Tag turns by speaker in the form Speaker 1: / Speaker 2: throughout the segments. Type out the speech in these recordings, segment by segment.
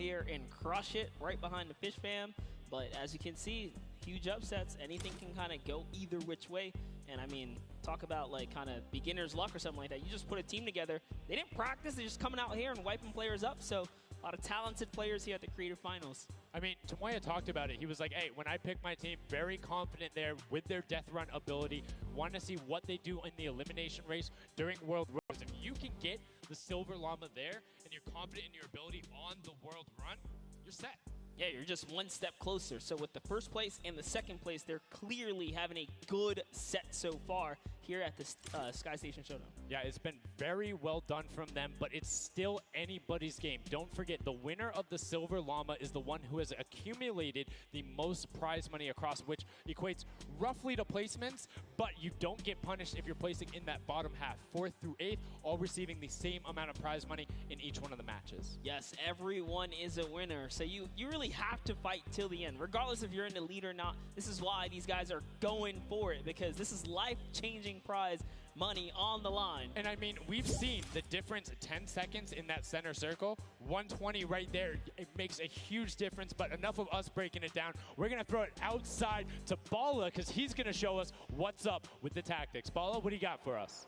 Speaker 1: here and crush it right behind the Fish fam. But as you can see, huge upsets. Anything can kind of go either which way. And I mean, talk about like kind of beginner's luck or something like that. You just put a team together. They didn't practice. They're just coming out here and wiping players up. So a lot of talented players here at the Creative Finals.
Speaker 2: I mean, Tomoya talked about it. He was like, hey, when I pick my team, very confident there with their death run ability. Want to see what they do in the elimination race during World Roads. If you can get the Silver Llama there and you're confident in your ability on the World Run, you're set.
Speaker 1: Yeah, you're just one step closer. So with the first place and the second place, they're clearly having a good set so far here at the Sky Station Showdown.
Speaker 2: Yeah, it's been very well done from them, but it's still anybody's game. Don't forget, the winner of the Silver Llama is the one who has accumulated the most prize money across, which equates roughly to placements, but you don't get punished if you're placing in that bottom half. 4th through 8th, all receiving the same amount of prize money in each one of the matches.
Speaker 1: Yes, everyone is a winner. So you really have to fight till the end, regardless if you're in the lead or not. This is why these guys are going for it, because this is life-changing prize money on the line.
Speaker 2: And I mean, we've seen the difference 10 seconds in that center circle. 120 right there. It makes a huge difference, but enough of us breaking it down. We're going to throw it outside to Bala because he's going to show us what's up with the tactics. Bala, what do you got for us?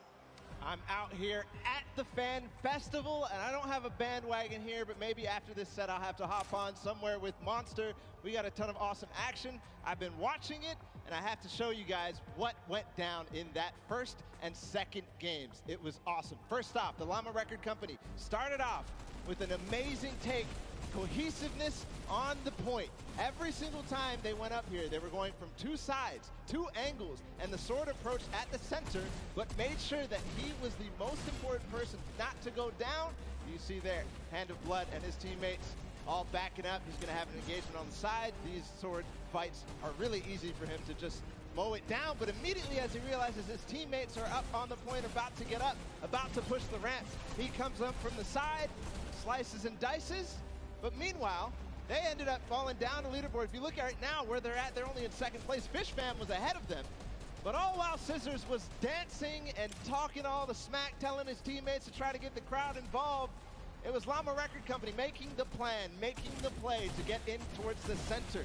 Speaker 3: I'm out here at the Fan Festival, and I don't have a bandwagon here, but maybe after this set I'll have to hop on somewhere with Monster. We got a ton of awesome action. I've been watching it, and I have to show you guys what went down in that first and second games. It was awesome. First off, the Llama Record Company started off with an amazing take, cohesiveness on the point. Every single time they went up here, they were going from two sides, two angles, and the sword approached at the center, but made sure that he was the most important person not to go down. You see there, Hand of Blood and his teammates all backing up. He's going to have an engagement on the side. These sword fights are really easy for him to just mow it down, but immediately as he realizes his teammates are up on the point, about to get up, about to push the ramp, he comes up from the side, slices and dices, but meanwhile, they ended up falling down the leaderboard. If you look at right now where they're at, they're only in second place. Fish Fam was ahead of them. But all while Scissors was dancing and talking all the smack, telling his teammates to try to get the crowd involved, it was Llama Record Company making the plan, making the play to get in towards the center.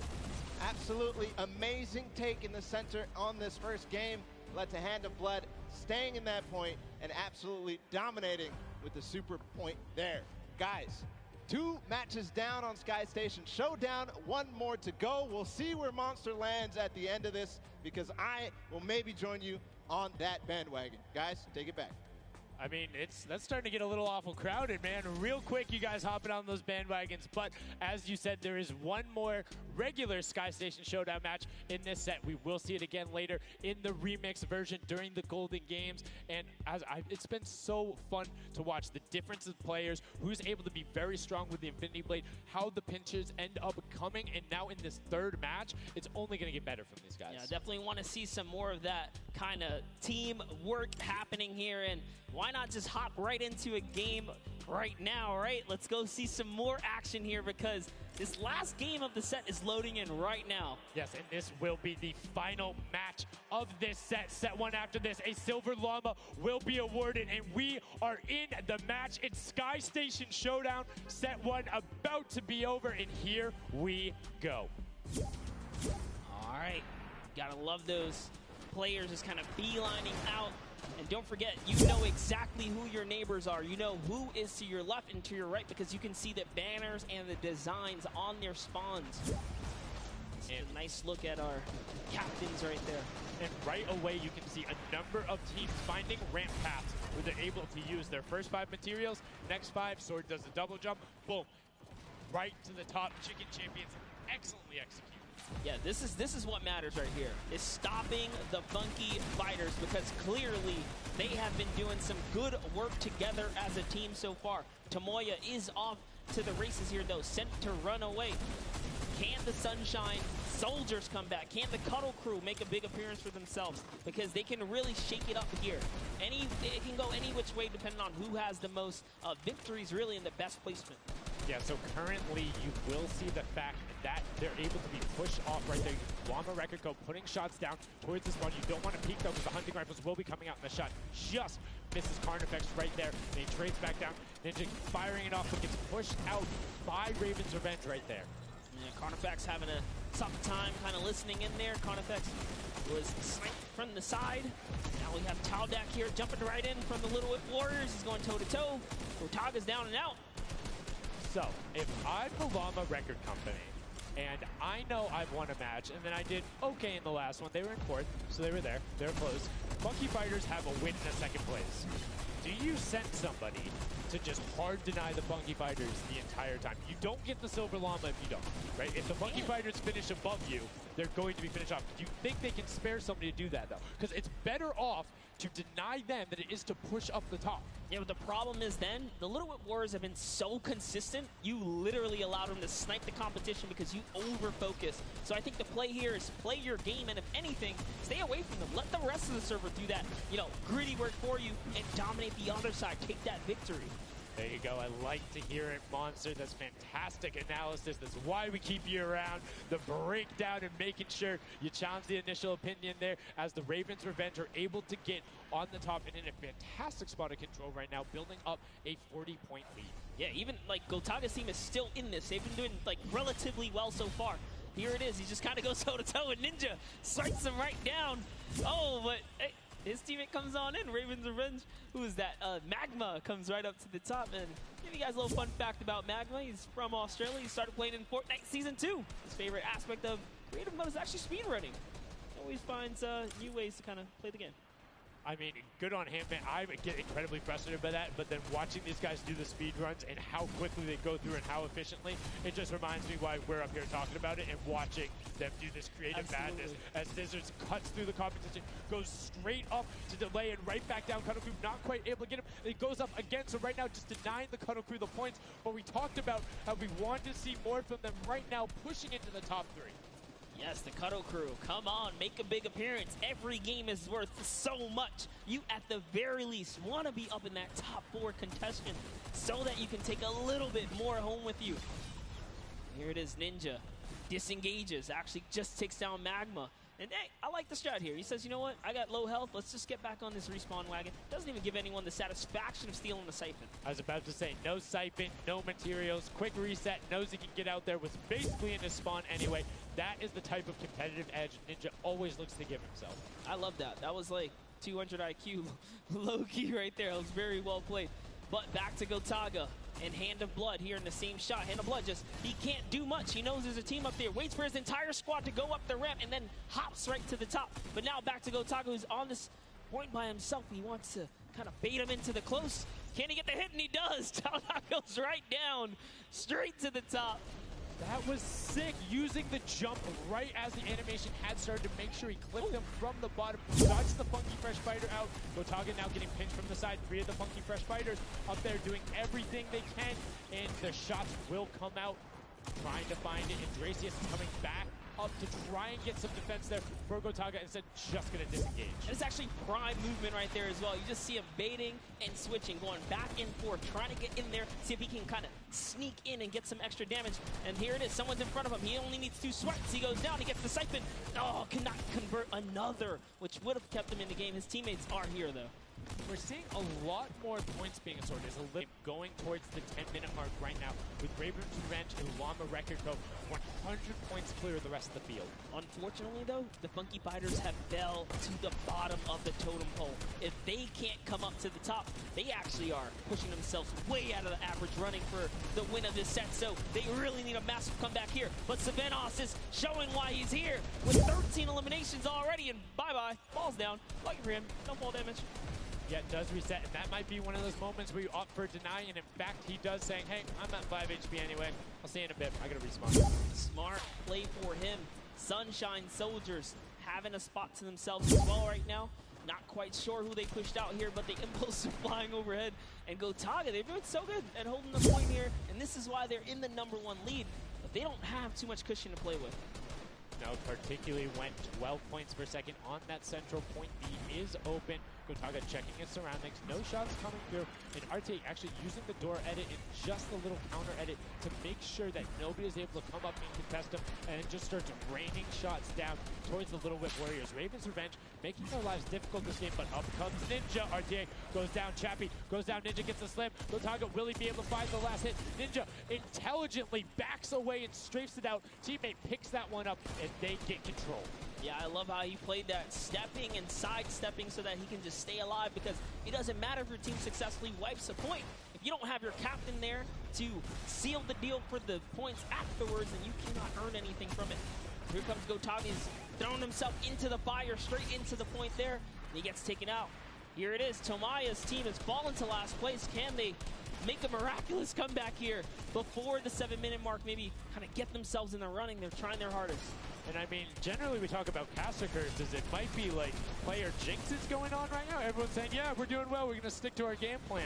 Speaker 3: Absolutely amazing take in the center on this first game. Led to Hand of Blood staying in that point and absolutely dominating with the super point there. Guys, 2 matches down on Sky Station Showdown, 1 more to go. We'll see where Monster lands at the end of this, because I will maybe join you on that bandwagon. Guys, take it back.
Speaker 2: I mean, that's starting to get a little awful crowded, man. Real quick, you guys hopping on those bandwagons. But as you said, there is one more regular Sky Station Showdown match in this set. We will see it again later in the remix version during the Golden Games. And it's been so fun to watch the difference of players, who's able to be very strong with the Infinity Blade, how the pinches end up coming. And now in this third match, it's only going to get better from these guys.
Speaker 1: Yeah, definitely want to see some more of that kind of team work happening here. And why not just hop right into a game right now, right? Let's go see some more action here, because this last game of the set is loading in right now.
Speaker 2: Yes, and this will be the final match of this set. Set 1 after this, a Silver Llama will be awarded, and we are in the match. It's Sky Station Showdown. Set 1 about to be over, and here we go.
Speaker 1: All right, gotta love those players just kind of beelining out. And don't forget, you know exactly who your neighbors are. You know who is to your left and to your right, because you can see the banners and the designs on their spawns. It's a nice look at our captains right there.
Speaker 2: And right away, you can see a number of teams finding ramp paths where they're able to use their first 5 materials. Next 5, Sword does a double jump. Boom. Right to the top. Chicken Champions excellently executed.
Speaker 1: Yeah, this is what matters right here, is stopping the funky fighters, because clearly they have been doing some good work together as a team so far. Tomoya is off to the races here, though, sent to run away. Can the Sunshine Soldiers come back? Can the Cuddle Crew make a big appearance for themselves? Because they can really shake it up here. It can go any which way depending on who has the most victories, really, in the best placement.
Speaker 2: Yeah, so currently you will see the fact that they're able to be pushed off right there. Llama Record Co putting shots down towards the spawn. You don't want to peek though, because the hunting rifles will be coming out in the shot just misses Carnifex right there, and he trades back down. Ninja firing it off, but gets pushed out by Raven's Revenge right there.
Speaker 1: Yeah, Carnifex having a tough time kind of listening in there. Carnifex was sniped from the side. Now we have Taldak here jumping right in from the Little Whip Warriors. He's going toe-to-toe. Gotaga's down and out.
Speaker 2: So, if I'm the Llama Record Company, and I know I've won a match, and then I did okay in the last one. They were in fourth, so they were there. They were close. Funky Fighters have a win in a second place. Do you send somebody to just hard deny the Funky Fighters the entire time? You don't get the Silver Llama if you don't, right? If the Funky Fighters finish above you, they're going to be finished off. Do you think they can spare somebody to do that, though? Because it's better off to deny them than it is to push up the top.
Speaker 1: Yeah, but the problem is then, the Little Whip Warriors have been so consistent, you literally allowed them to snipe the competition because you over-focus. So I think the play here is play your game, and if anything, stay away from them. Let the rest of the server do that, you know, gritty work for you and dominate the other side. Take that victory.
Speaker 2: There you go. I like to hear it, Monster. That's fantastic analysis. That's why we keep you around. The breakdown and making sure you challenge the initial opinion there as the Ravens Revenge are able to get on the top and in a fantastic spot of control right now, building up a 40-point lead. Yeah,
Speaker 1: even like Gotaga's team is still in this. They've been doing like relatively well so far. Here it is. He just kind of goes toe-to-toe and Ninja strikes him right down. Oh, but hey, his teammate comes on in. Ravens Revenge. Who is that? Magma comes right up to the top. And give you guys a little fun fact about Magma. He's from Australia. He started playing in Fortnite Season 2. His favorite aspect of creative mode is actually speedrunning. Always finds new ways to kind of play the game.
Speaker 2: I mean, good on him, man. I get incredibly frustrated by that, but then watching these guys do the speed runs and how quickly they go through and how efficiently, it just reminds me why we're up here talking about it and watching them do this creative madness as Scissors cuts through the competition, goes straight up to delay and right back down. Cuddle Crew not quite able to get him. It goes up again, so right now just denying the Cuddle Crew the points, but we talked about how we want to see more from them right now, pushing into the top three.
Speaker 1: Yes, the Cuddle Crew, come on, make a big appearance. Every game is worth so much. You, at the very least, want to be up in that top 4 contestant so that you can take a little bit more home with you. Here it is, Ninja. Disengages, actually just takes down Magma. And hey, I like the strat here. He says, you know what, I got low health, let's just get back on this respawn wagon. Doesn't even give anyone the satisfaction of stealing the siphon.
Speaker 2: I was about to say, no siphon, no materials, quick reset, knows he can get out there, was basically in his spawn anyway. That is the type of competitive edge Ninja always looks to give himself.
Speaker 1: I love that. That was like 200 IQ low-key right there. It was very well played. But back to Gotaga and Hand of Blood here in the same shot. Hand of Blood just, he can't do much. He knows there's a team up there. Waits for his entire squad to go up the ramp and then hops right to the top. But now back to Gotaga, who's on this point by himself. He wants to kind of bait him into the close. Can he get the hit? And he does. Taldak goes right down, straight to the top.
Speaker 2: That was sick, using the jump right as the animation had started to make sure he clipped him from the bottom, dodged the Funky Fresh Fighter out. Gotaga now getting pinched from the side. 3 of the Funky Fresh Fighters up there doing everything they can, and the shots will come out. Trying to find it, and Dracius is coming back up to try and get some defense there for Gotaga, instead just going to disengage.
Speaker 1: And it's actually prime movement right there as well. You just see him baiting and switching, going back and forth, trying to get in there, see if he can kind of sneak in and get some extra damage. And here it is, someone's in front of him. He only needs 2 swipes. He goes down, he gets the siphon. Oh, cannot convert another, which would have kept him in the game. His teammates are here, though.
Speaker 2: We're seeing a lot more points being assorted. There's a little going towards the 10-minute mark right now with Ravens Revenge and Llama Record go 100 points clear of the rest of the field.
Speaker 1: Unfortunately, though, the Funky Fighters have fell to the bottom of the totem pole. If they can't come up to the top, they actually are pushing themselves way out of the average running for the win of this set. So they really need a massive comeback here. But Savenos is showing why he's here with 13 eliminations already. And bye-bye, falls down. Lucky for him, no fall damage.
Speaker 2: Yeah, it does reset, and that might be one of those moments where you opt for deny, and in fact, he does saying, hey, I'm at 5 HP anyway. I'll see you in a bit. I gotta respawn.
Speaker 1: Smart play for him. Sunshine Soldiers having a spot to themselves as well right now. Not quite sure who they pushed out here, but the impulse are flying overhead. And Gotaga, they're doing so good at holding the point here, and this is why they're in the #1 lead. But they don't have too much cushion to play with.
Speaker 2: No, particularly when 12 points per second on that central point. B is open. Gotaga checking his surroundings, no shots coming through, and RTA actually using the door edit and just a little counter edit to make sure that nobody is able to come up and contest him, and just starts raining shots down towards the Little Whip Warriors. Ravens Revenge making their lives difficult this game, but up comes Ninja. RTA goes down, Chappie goes down, Ninja gets a slam. Gotaga, will he be able to find the last hit? Ninja intelligently backs away and strafes it out. Teammate picks that one up, and they get control.
Speaker 1: Yeah, I love how he played that, stepping and sidestepping so that he can just stay alive, because it doesn't matter if your team successfully wipes a point. If you don't have your captain there to seal the deal for the points afterwards, then you cannot earn anything from it. Here comes Gotaga. He's throwing himself into the fire, straight into the point there, and he gets taken out. Here it is. Tomaya's team has fallen to last place. Can they make a miraculous comeback here before the 7-minute mark? Maybe kind of get themselves in the running. They're trying their hardest.
Speaker 2: And I mean, generally we talk about caster curses. It might be like player jinxes going on right now. Everyone's saying, yeah, we're doing well. We're going to stick to our game plan.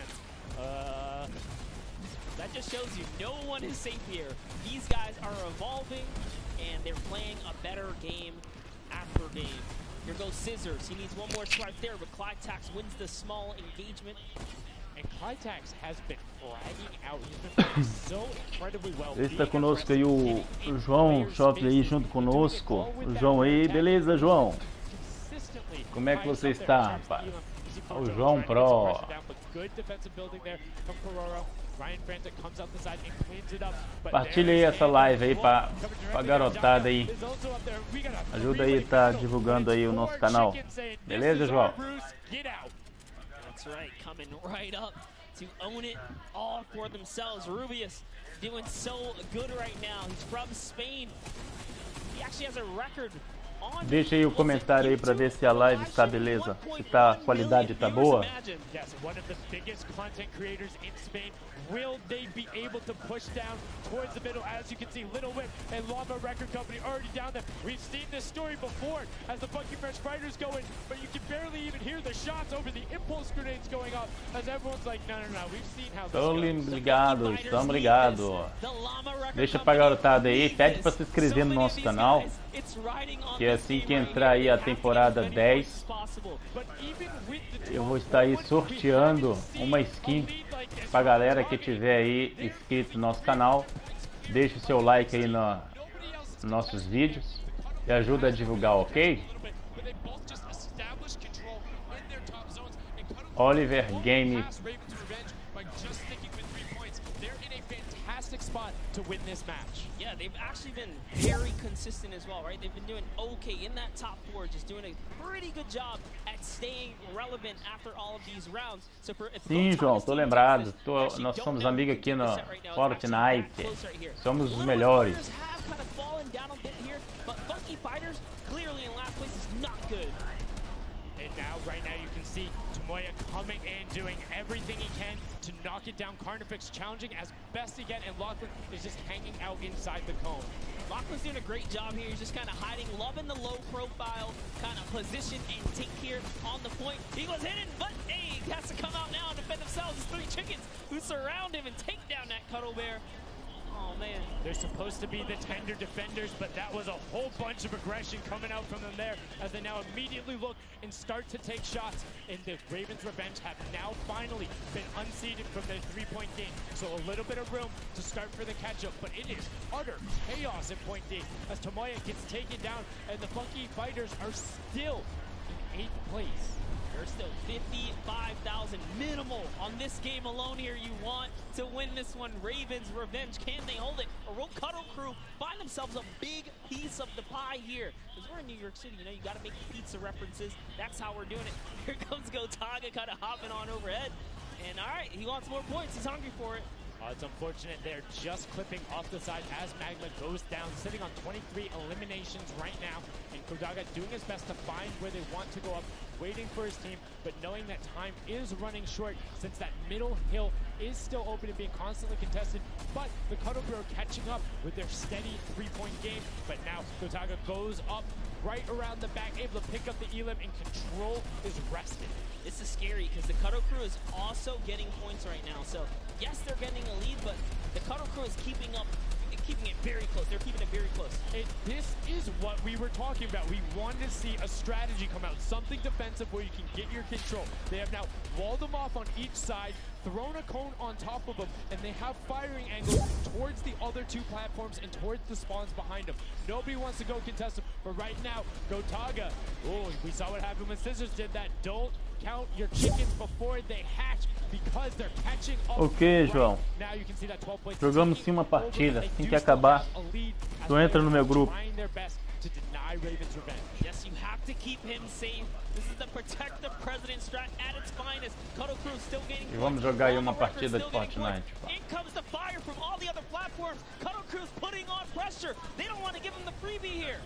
Speaker 1: That just shows you no one is safe here. These guys are evolving, and they're playing a better game after game. Here goes Scissors. He needs one more swipe there, but Clytax wins the small engagement.
Speaker 2: And Clytax has been fragging out. He's been playing so incredibly well.
Speaker 4: Está conosco aí o João Shop aí junto conosco. O João aí, beleza, João? Como é que você está, rapaz? O João Pro. Partilha aí essa live aí pra garotada aí. Ajuda aí, tá divulgando aí o nosso canal. Beleza, João?
Speaker 1: That's right, coming right up to own it all for themselves. Rubius doing so good right now. He's from Spain. He actually has a record.
Speaker 4: Deixa aí o comentário aí para ver se a live está beleza, se a qualidade está boa.
Speaker 2: Yes, one of the biggest content creators in Spain. Will they be able to push down towards the middle? As you can see, Little Whip and Llama Record Company already down there. We've seen this story before as the Funky Fresh Fighters go in, but you can barely even hear the shots over the impulse grenades going up as everyone's like, no, we've seen how this goes.
Speaker 4: Estamos ligados. Deixa pra garotada aí, pede para se inscrever no nosso canal, que é assim que entrar aí a temporada 10, eu vou estar aí sorteando uma skin pra galera que tiver aí inscrito no nosso canal. Deixa o seu like aí nos nossos vídeos e ajuda a divulgar, ok? Oliver Game.
Speaker 2: Spot to win this match.
Speaker 1: Yeah, they've actually been very consistent as well, right? They've been doing okay in that top 4, just doing a pretty good job at staying relevant after all of these rounds. So for
Speaker 4: Sim, João, tô lembrado. Nós somos amigos aqui no Fortnite. Somos os melhores.
Speaker 2: Now, right now, you can see Tomoya coming in, doing everything he can to knock it down. Carnifex challenging as best he can, and Lachlan is just hanging out inside the cone.
Speaker 1: Lachlan's doing a great job here. He's just kind of hiding, loving the low profile kind of position and take here on the point. He goes hidden, but hey, he has to come out now and defend themselves. It's 3 chickens who surround him and take down that Cuddle Bear. Oh, man.
Speaker 2: They're supposed to be the tender defenders, but that was a whole bunch of aggression coming out from them there as they now immediately look and start to take shots. And the Ravens Revenge have now finally been unseated from their 3-point game. So a little bit of room to start for the catch-up, but it is utter chaos in point D as Tomoya gets taken down and the Funky Fighters are still in 8th place.
Speaker 1: There's still 55,000 minimal on this game alone here. You want to win this one. Ravens Revenge, can they hold it? Or will Cuddle Crew find themselves a big piece of the pie here? Because we're in New York City, you know, you got to make pizza references. That's how we're doing it. Here comes Gotaga kind of hopping on overhead. And all right, he wants more points. He's hungry for it.
Speaker 2: It's unfortunate they're just clipping off the side as Magma goes down, sitting on 23 eliminations right now. And Gotaga doing his best to find where they want to go up, waiting for his team, but knowing that time is running short since that middle hill is still open and being constantly contested. But the Cuddle Crew are catching up with their steady 3-point game. But now Gotaga goes up right around the back, able to pick up the elim, and control is rested.
Speaker 1: This is scary because the Cuddle Crew is also getting points right now. So yes, they're getting a lead, but the Cuddle Crew is keeping it very close. They're keeping it very close.
Speaker 2: This is what we were talking about. We wanted to see a strategy come out, something defensive where you can get your control. They have now walled them off on each side, thrown a cone on top of them, and they have firing angles towards the other two platforms and towards the spawns behind them. Nobody wants to go contest them, but right now, Gotaga, oh, we saw what happened when Scissors did that. Don't count your chickens before they hatch because they're catching up.
Speaker 4: Ok, João.
Speaker 2: Now you can see that 12 points.
Speaker 4: Jogamos sim uma partida. Assim que acabar, tu entra no meu grupo.
Speaker 2: To deny Raven's revenge.
Speaker 1: Yes, you have to keep him safe. This is the protect the president strat at its finest. Kodo Crew still gaining
Speaker 4: E vamos jogar aí uma partida de Fortnite.
Speaker 1: In comes the fire from all the other platforms. Kodo Crew's putting on pressure. They don't want to give him the freebie here.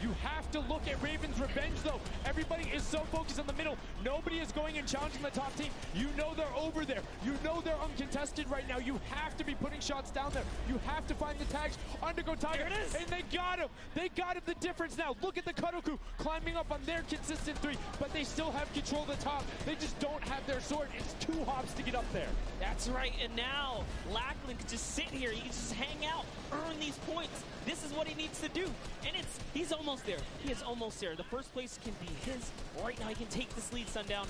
Speaker 2: You have to look at Raven's revenge, though. Everybody is so focused on the middle. Nobody is going and challenging the top team. You know they're over there. You know they're uncontested right now. You have to be putting shots down there. You have to find the tags under Gotaga.
Speaker 1: There it is.
Speaker 2: And they got him. They got him the difference now. Look at the Kodo Crew climbing up on their consistent three, but they still have control of the top. They just don't have their sword. It's 2 hops to get up there.
Speaker 1: That's right, and now Lackland can just sit here. He can just hang out, earn these points. This is what he needs to do, and he's almost there. He is almost there. The first place can be his. Right now, he can take this lead, Sundown.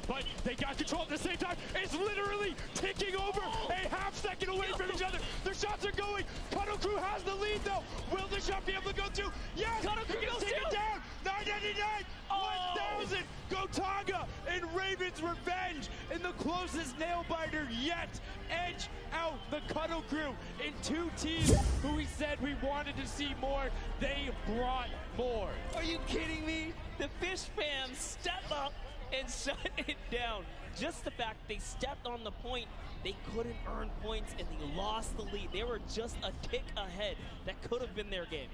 Speaker 2: But they got control at the same time. It's literally ticking over a half second away from each other. Their shots are going. Kodo Crew has the lead, though. Will the shot be able to go to? Yes!
Speaker 1: Kodo Crew
Speaker 2: can take it down. 999, 1,000. Gotaga and Raven's revenge in the closest nail biter yet. Edge out the Kodo Crew in 2 teams who we said we wanted to see more. They brought more.
Speaker 1: Are you kidding me? The Fish fam step up and shut it down. Just the fact they stepped on the point, they couldn't earn points and they lost the lead. They were just a tick ahead. That could have been their game.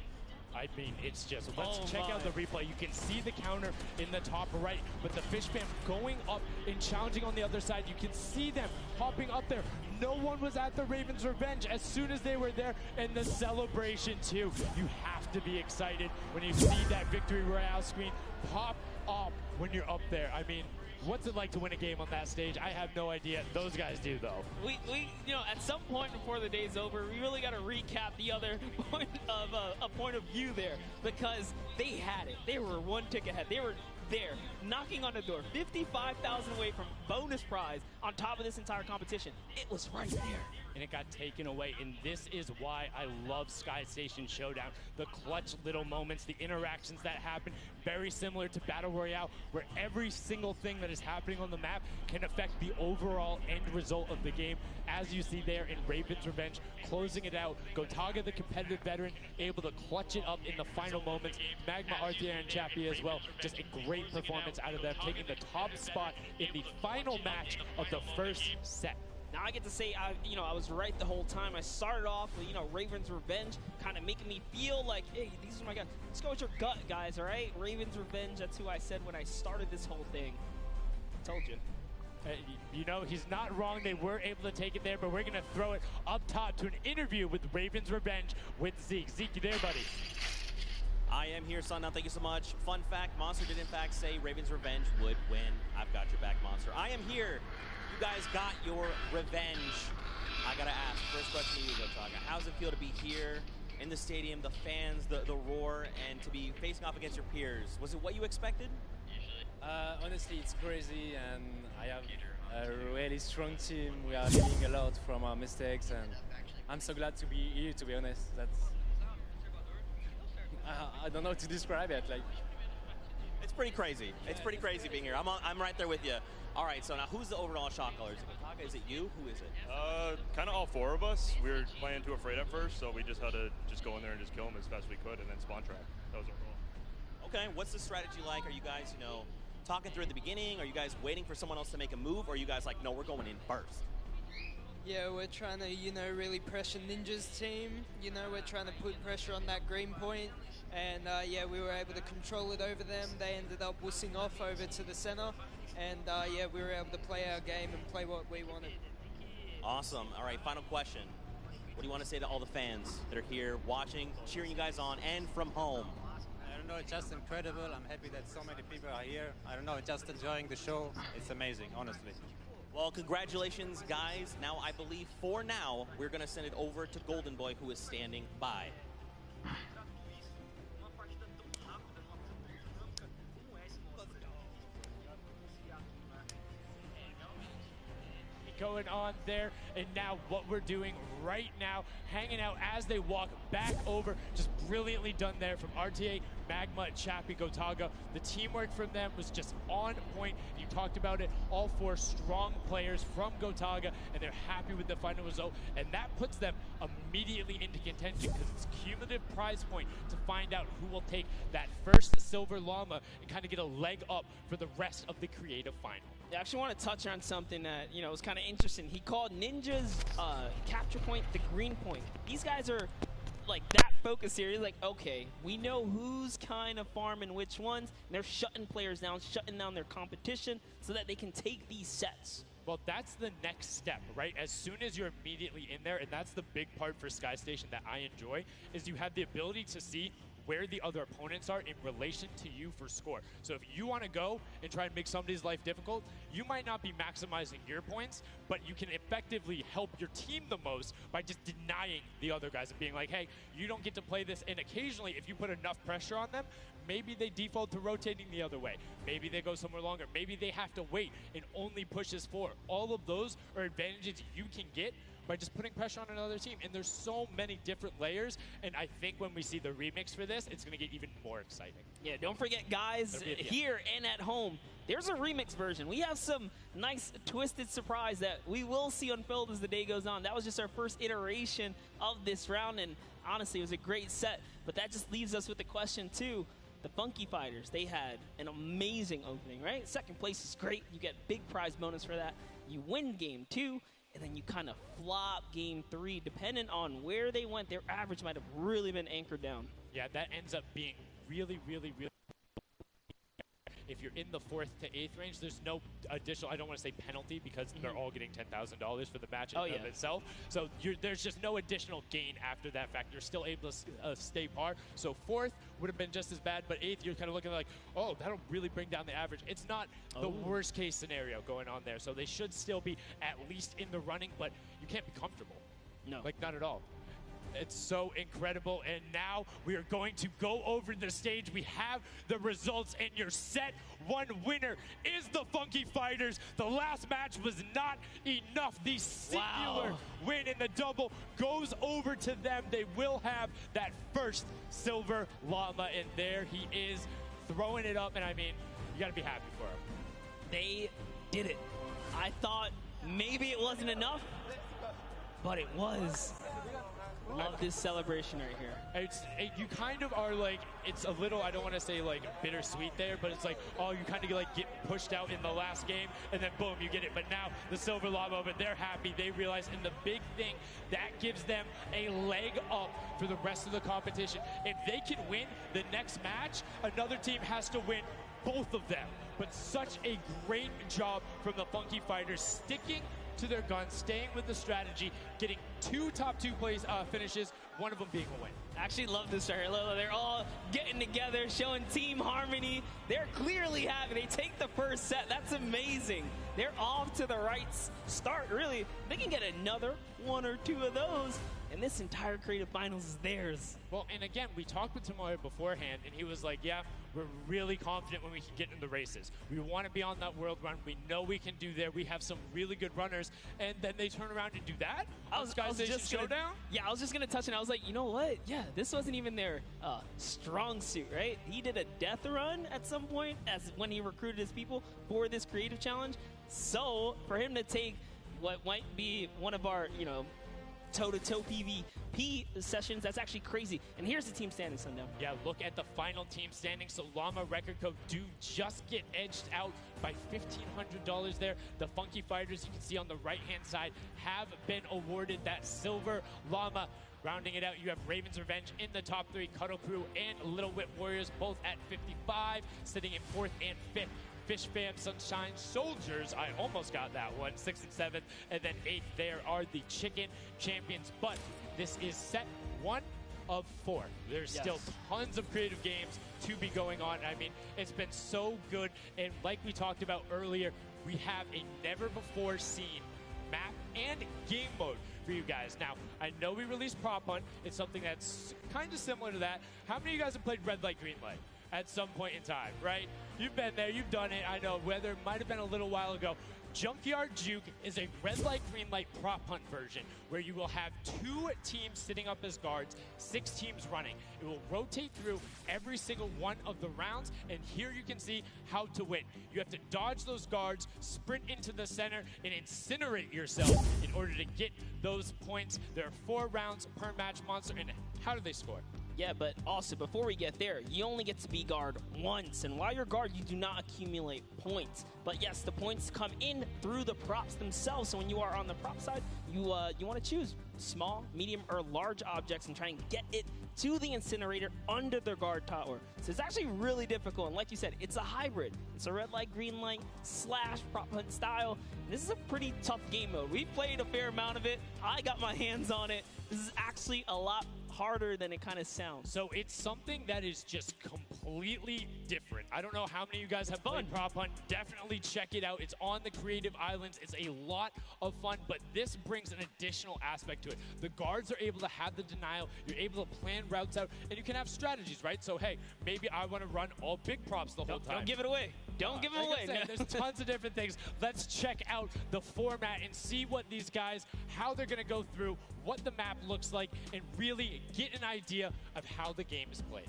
Speaker 2: I mean, it's just, let's check out the replay. You can see the counter in the top right, but the Fish fam going up and challenging on the other side. You can see them hopping up there. No one was at the Raven's revenge as soon as they were there, and the celebration too. You have to be excited when you see that victory royale screen pop up when you're up there. I mean, what's it like to win a game on that stage? I have no idea. Those guys do, though.
Speaker 1: We you know, at some point before the day's over, we really got to recap the other point of a point of view there, because they had it. They were 1 tick ahead. They were there, knocking on the door, 55,000 away from bonus prize on top of this entire competition. It was right there.
Speaker 2: And it got taken away, and this is why I love Sky Station Showdown. The clutch little moments, the interactions that happen, very similar to Battle Royale, where every single thing that is happening on the map can affect the overall end result of the game. As you see there in Raven's Revenge, closing it out. Gotaga, the competitive veteran, able to clutch it up in the final moments. Magma, Arthur, and Chappie as well. Just a great performance out of them, taking the top spot in the final match of the first set.
Speaker 1: Now I get to say, I was right the whole time. I started off with, Raven's Revenge, kind of making me feel like, hey, these are my guys. Let's go with your gut, guys, all right? Raven's Revenge, that's who I said when I started this whole thing. I told you.
Speaker 2: He's not wrong. They were able to take it there, but we're going to throw it up top to an interview with Raven's Revenge with Zeke. Zeke, you there, buddy?
Speaker 5: I am here, Sundown. Thank you so much. Fun fact, Monster did in fact say Raven's Revenge would win. I've got your back, Monster. I am here. You guys got your revenge. I gotta ask, first question to you, Gotaga. How does it feel to be here in the stadium, the fans, the roar, and to be facing off against your peers? Was it what you expected?
Speaker 6: Honestly, it's crazy, and I have a really strong team. We are learning a lot from our mistakes, and I'm so glad to be here, to be honest. I don't know how to describe it.
Speaker 5: It's pretty crazy. It's pretty crazy being here. I'm right there with you. All right, so now who's the overall shot caller? Is it Gotaga? Is it you? Who is it?
Speaker 7: Kind of all 4 of us. We were playing too afraid at first, so we just had to go in there and just kill them as fast as we could, and then spawn trap. That was our goal.
Speaker 5: Okay, what's the strategy like? Are you guys, talking through at the beginning? Are you guys waiting for someone else to make a move? Or are you guys like, no, we're going in first?
Speaker 8: Yeah, we're trying to, really pressure Ninja's team. We're trying to put pressure on that green point. And yeah, we were able to control it over them. They ended up wussing off over to the center. And yeah, we were able to play our game and play what we wanted.
Speaker 5: Awesome. All right, final question. What do you want to say to all the fans that are here watching, cheering you guys on, and from home?
Speaker 9: I don't know, it's just incredible. I'm happy that so many people are here. I don't know, just enjoying the show. It's amazing, honestly.
Speaker 5: Well, congratulations, guys. Now, I believe for now, we're going to send it over to Golden Boy, who is standing by.
Speaker 2: Going on there, and now what we're doing right now, hanging out as they walk back over, just brilliantly done there from RTA, Magma, Chappie, Gotaga. The teamwork from them was just on point. You talked about it, all 4 strong players from Gotaga, and they're happy with the final result, and that puts them immediately into contention because it's cumulative prize point to find out who will take that first silver llama and kind of get a leg up for the rest of the creative final.
Speaker 1: I actually want to touch on something that, was kind of interesting. He called Ninja's capture point the green point. These guys are like that focused here. He's like, okay, we know who's kind of farming which ones. And they're shutting players down, shutting down their competition so that they can take these sets.
Speaker 2: Well, that's the next step, right? As soon as you're immediately in there, and that's the big part for Sky Station that I enjoy, is you have the ability to see where the other opponents are in relation to you for score. So if you want to go and try and make somebody's life difficult, you might not be maximizing your points, but you can effectively help your team the most by just denying the other guys and being like, hey, you don't get to play this. And occasionally, if you put enough pressure on them, maybe they default to rotating the other way. Maybe they go somewhere longer. Maybe they have to wait and only pushes forward. All of those are advantages you can get by just putting pressure on another team. And there's so many different layers, and I think when we see the remix for this, it's going to get even more exciting.
Speaker 1: Yeah, don't forget, guys, here and at home, there's a remix version. We have some nice twisted surprise that we will see unfold as the day goes on. That was just our first iteration of this round, and honestly, it was a great set. But that just leaves us with the question, too. The Funky Fighters, they had an amazing opening, right? Second place is great. You get big prize bonus for that. You win game 2. And then you kind of flop game 3. Depending on where they went, their average might have really been anchored down.
Speaker 2: Yeah, that ends up being really, really, really... If you're in the 4th to 8th range, there's no additional, I don't want to say penalty, because they're all getting $10,000 for the match in and of itself. So there's just no additional gain after that fact. You're still able to stay par. So 4th would have been just as bad, but 8th, you're kind of looking like, oh, that'll really bring down the average. It's not the worst case scenario going on there. So they should still be at least in the running, but you can't be comfortable.
Speaker 1: No.
Speaker 2: Like, not at all. It's so incredible, and now we are going to go over the stage. We have the results, and your set 1 winner is the Funky Fighters. The last match was not enough. The singular win in the double goes over to them. They will have that first silver llama, and there he is throwing it up, and I mean, you got to be happy for him.
Speaker 1: They did it. I thought maybe it wasn't enough, but it was. Love this celebration right here.
Speaker 2: You kind of are like, it's a little, I don't want to say like bittersweet there, but it's like, oh, you kind of like get pushed out in the last game, and then boom, you get it. But now the silver llama, but they're happy. They realize, and the big thing, that gives them a leg up for the rest of the competition. If they can win the next match, another team has to win both of them. But such a great job from the Funky Fighters, sticking to their guns, staying with the strategy, getting 2 top 2 place finishes, one of them being a win.
Speaker 1: I actually love this right here, Lola. They're all getting together, showing team harmony. They're clearly happy. They take the first set. That's amazing. They're off to the right start, really. They can get another 1 or 2 of those, and this entire creative finals is theirs.
Speaker 2: Well, and again, we talked with Tomoya beforehand, and he was like, yeah, we're really confident when we can get in the races. We want to be on that world run. We know we can do there. We have some really good runners, and then they turn around and do that? I was just Showdown?
Speaker 1: Yeah, I was just going to touch it. I was like, you know what? Yeah, this wasn't even their strong suit, right? He did a death run at some point as when he recruited his people for this creative challenge. So for him to take what might be one of our, toe-to-toe PvP sessions, that's actually crazy. And here's the team standings, Sundown.
Speaker 2: Yeah, look at the final team standings. So Llama Record Code do just get edged out by $1,500 there. The Funky Fighters, you can see on the right-hand side, have been awarded that silver llama. Rounding it out, you have Raven's Revenge in the top 3, Cuddle Crew and Little Whip Warriors both at 55, sitting in 4th and 5th. Fish Fam, Sunshine Soldiers, I almost got that one, 6th and 7th, and then 8th there are the Chicken Champions. But this is set 1 of 4. There's still tons of creative games to be going on. I mean, it's been so good, and like we talked about earlier, we have a never-before-seen map and game mode for you guys. Now, I know we released Prop Hunt. It's something that's kind of similar to that. How many of you guys have played Red Light, Green Light at some point in time, right? You've been there, you've done it. I know, whether it might have been a little while ago. Junkyard Juke is a red light, green light prop hunt version where you will have 2 teams sitting up as guards, 6 teams running. It will rotate through every single one of the rounds, and here you can see how to win. You have to dodge those guards, sprint into the center, and incinerate yourself in order to get those points. There are 4 rounds per match, Monster, and how do they score?
Speaker 1: Yeah, but also, before we get there, you only get to be guard once. And while you're guard, you do not accumulate points. But yes, the points come in through the props themselves. So when you are on the prop side, you want to choose small, medium, or large objects and try and get it to the incinerator under the guard tower. So it's actually really difficult. And like you said, it's a hybrid. It's a red light, green light / prop hunt style. And this is a pretty tough game mode. We've played a fair amount of it. I got my hands on it. This is actually a lot harder than it kind of sounds.
Speaker 2: So it's something that is just completely different. I don't know how many of you guys have played Prop Hunt. Definitely check it out. It's on the Creative Islands. It's a lot of fun, but this brings an additional aspect to it. The guards are able to have the denial. You're able to plan routes out, and you can have strategies, right? So, hey, maybe I want to run all big props the whole time.
Speaker 1: Don't give it away. Don't give it away.
Speaker 2: There's tons of different things. Let's check out the format and see what these guys, how they're going to go through, what the map looks like, and really get an idea of how the game is played.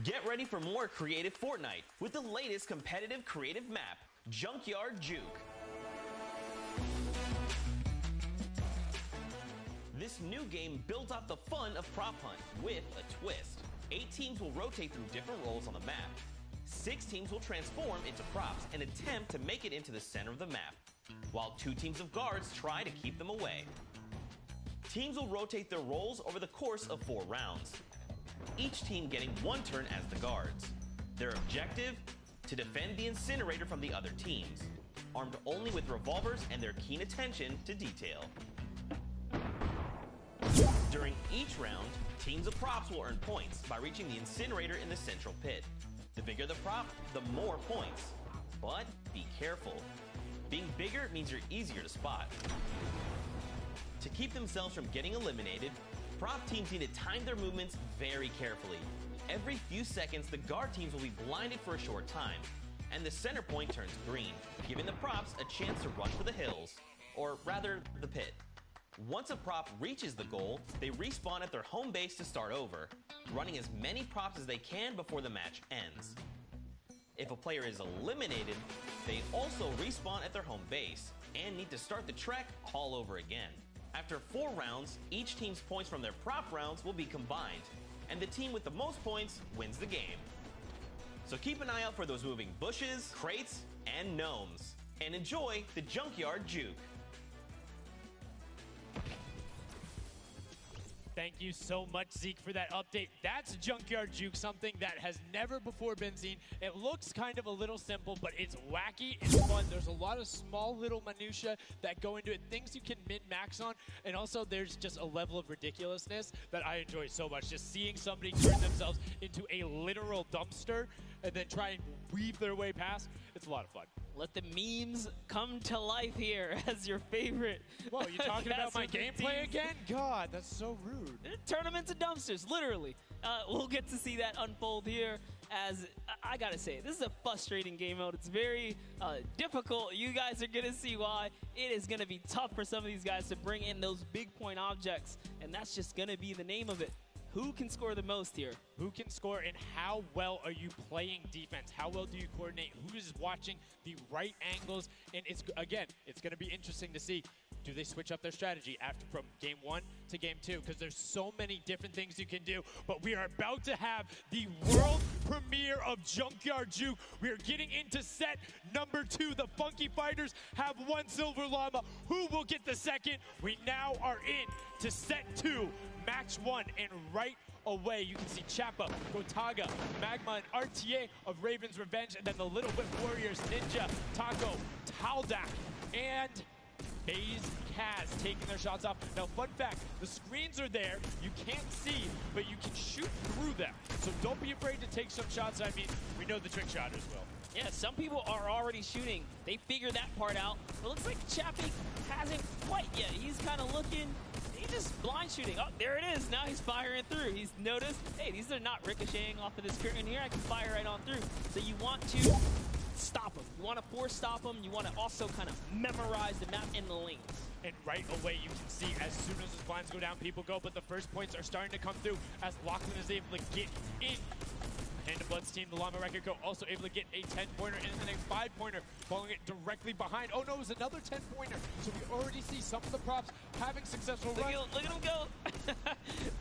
Speaker 5: Get ready for more creative Fortnite with the latest competitive creative map, Junkyard Juke. This new game built off the fun of Prop Hunt with a twist. 8 teams will rotate through different roles on the map. 6 teams will transform into props and attempt to make it into the center of the map, while 2 teams of guards try to keep them away. Teams will rotate their roles over the course of 4 rounds, each team getting 1 turn as the guards. Their objective? To defend the incinerator from the other teams, armed only with revolvers and their keen attention to detail. During each round, teams of props will earn points by reaching the incinerator in the central pit. The bigger the prop, the more points. But be careful. Being bigger means you're easier to spot. To keep themselves from getting eliminated, prop teams need to time their movements very carefully. Every few seconds, the guard teams will be blinded for a short time, and the center point turns green, giving the props a chance to run for the hills, or rather, the pit. Once a prop reaches the goal, they respawn at their home base to start over, running as many props as they can before the match ends. If a player is eliminated, they also respawn at their home base and need to start the trek all over again. After 4 rounds, each team's points from their prop rounds will be combined, and the team with the most points wins the game. So keep an eye out for those moving bushes, crates, and gnomes, and enjoy the Junkyard Juke.
Speaker 2: Thank you so much, Zeke, for that update. That's Junkyard Juke, something that has never before been seen. It looks kind of a little simple, but it's wacky, it's fun. There's a lot of small little minutia that go into it, things you can min-max on, and also there's just a level of ridiculousness that I enjoy so much. Just seeing somebody turn themselves into a literal dumpster and then try and weave their way past, it's a lot of fun.
Speaker 1: Let the memes come to life here as your favorite.
Speaker 2: Whoa, you talking about my gameplay again? God, that's so rude.
Speaker 1: Turn them into dumpsters, literally. We'll get to see that unfold here as, I gotta say, this is a frustrating game mode. It's very difficult. You guys are gonna see why. It is gonna be tough for some of these guys to bring in those big point objects, and that's just gonna be the name of it. Who can score the most here?
Speaker 2: Who can score, and how well are you playing defense? How well do you coordinate? Who is watching the right angles? And it's going to be interesting to see. Do they switch up their strategy from game 1 to game 2? Because there's so many different things you can do. But we are about to have the world premiere of Junkyard Juke. We are getting into set number 2. The Funky Fighters have 1 silver llama. Who will get the second? We now are in to set 2. Match 1, and right away you can see Chappa, Gotaga, Magma, and RTA of Raven's Revenge, and then the Little Whip Warriors, Ninja, Taco, Taldak, and FaZe, Kaz taking their shots off. Now, fun fact, the screens are there. You can't see, but you can shoot through them. So don't be afraid to take some shots. I mean, we know the trick shotters will.
Speaker 1: Yeah, some people are already shooting. They figured that part out. But it looks like Chappie hasn't quite yet. He's kind of looking. He's just blind shooting. Oh, there it is. Now he's firing through. He's noticed, hey, these are not ricocheting off of this curtain here. I can fire right on through. So you want to stop them. You want to force stop them. You want to also kind of memorize the map in the lanes.
Speaker 2: And right away, you can see as soon as his blinds go down, people go. But the first points are starting to come through as Lachlan is able to get in. And the Bloods team, the Llama Record Co. also able to get a 10-pointer and then a 5-pointer, following it directly behind. Oh no, it was another 10-pointer. So we already see some of the props having successful runs.
Speaker 1: Look at him go.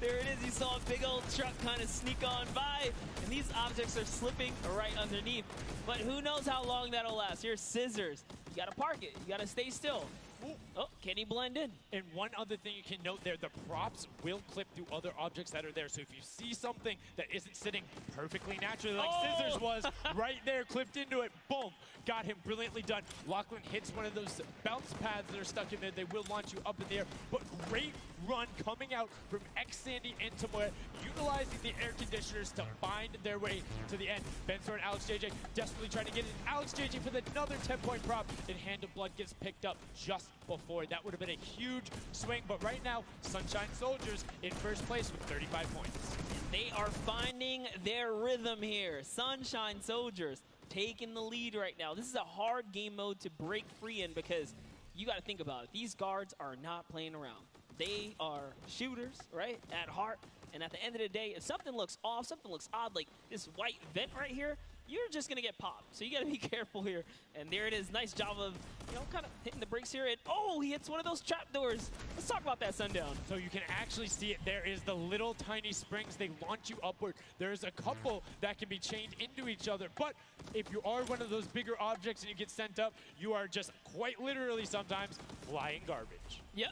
Speaker 1: There it is. You saw a big old truck kind of sneak on by. And these objects are slipping right underneath. But who knows how long that'll last. Here's Scissors. You got to park it. You got to stay still.
Speaker 2: Ooh.
Speaker 1: Oh, can he blend in?
Speaker 2: And one other thing you can note there, the props will clip through other objects that are there. So if you see something that isn't sitting perfectly naturally like Scissors was, right there, clipped into it, boom, got him brilliantly done. Lachlan hits one of those bounce pads that are stuck in there. They will launch you up in the air, but great run coming out from X-Sandy and Tomoya, utilizing the air conditioners to find their way to the end. Bensor and Alex JJ desperately trying to get in. Alex JJ for another 10-point prop, and Hand of Blood gets picked up just before. That would have been a huge swing, but right now, Sunshine Soldiers in first place with 35 points.
Speaker 1: They are finding their rhythm here. Sunshine Soldiers taking the lead right now. This is a hard game mode to break free in because you got to think about it. These guards are not playing around. They are shooters, right, at heart. And at the end of the day, if something looks off, something looks odd, like this white vent right here, you're just going to get popped. So you got to be careful here. And there it is. Nice job of, you know, kind of hitting the brakes here. And, oh, he hits one of those trap doors. Let's talk about that, Sundown.
Speaker 2: So you can actually see it. There is the little tiny springs. They launch you upward. There's a couple that can be chained into each other. But if you are one of those bigger objects and you get sent up, you are just quite literally sometimes flying garbage.
Speaker 1: Yeah.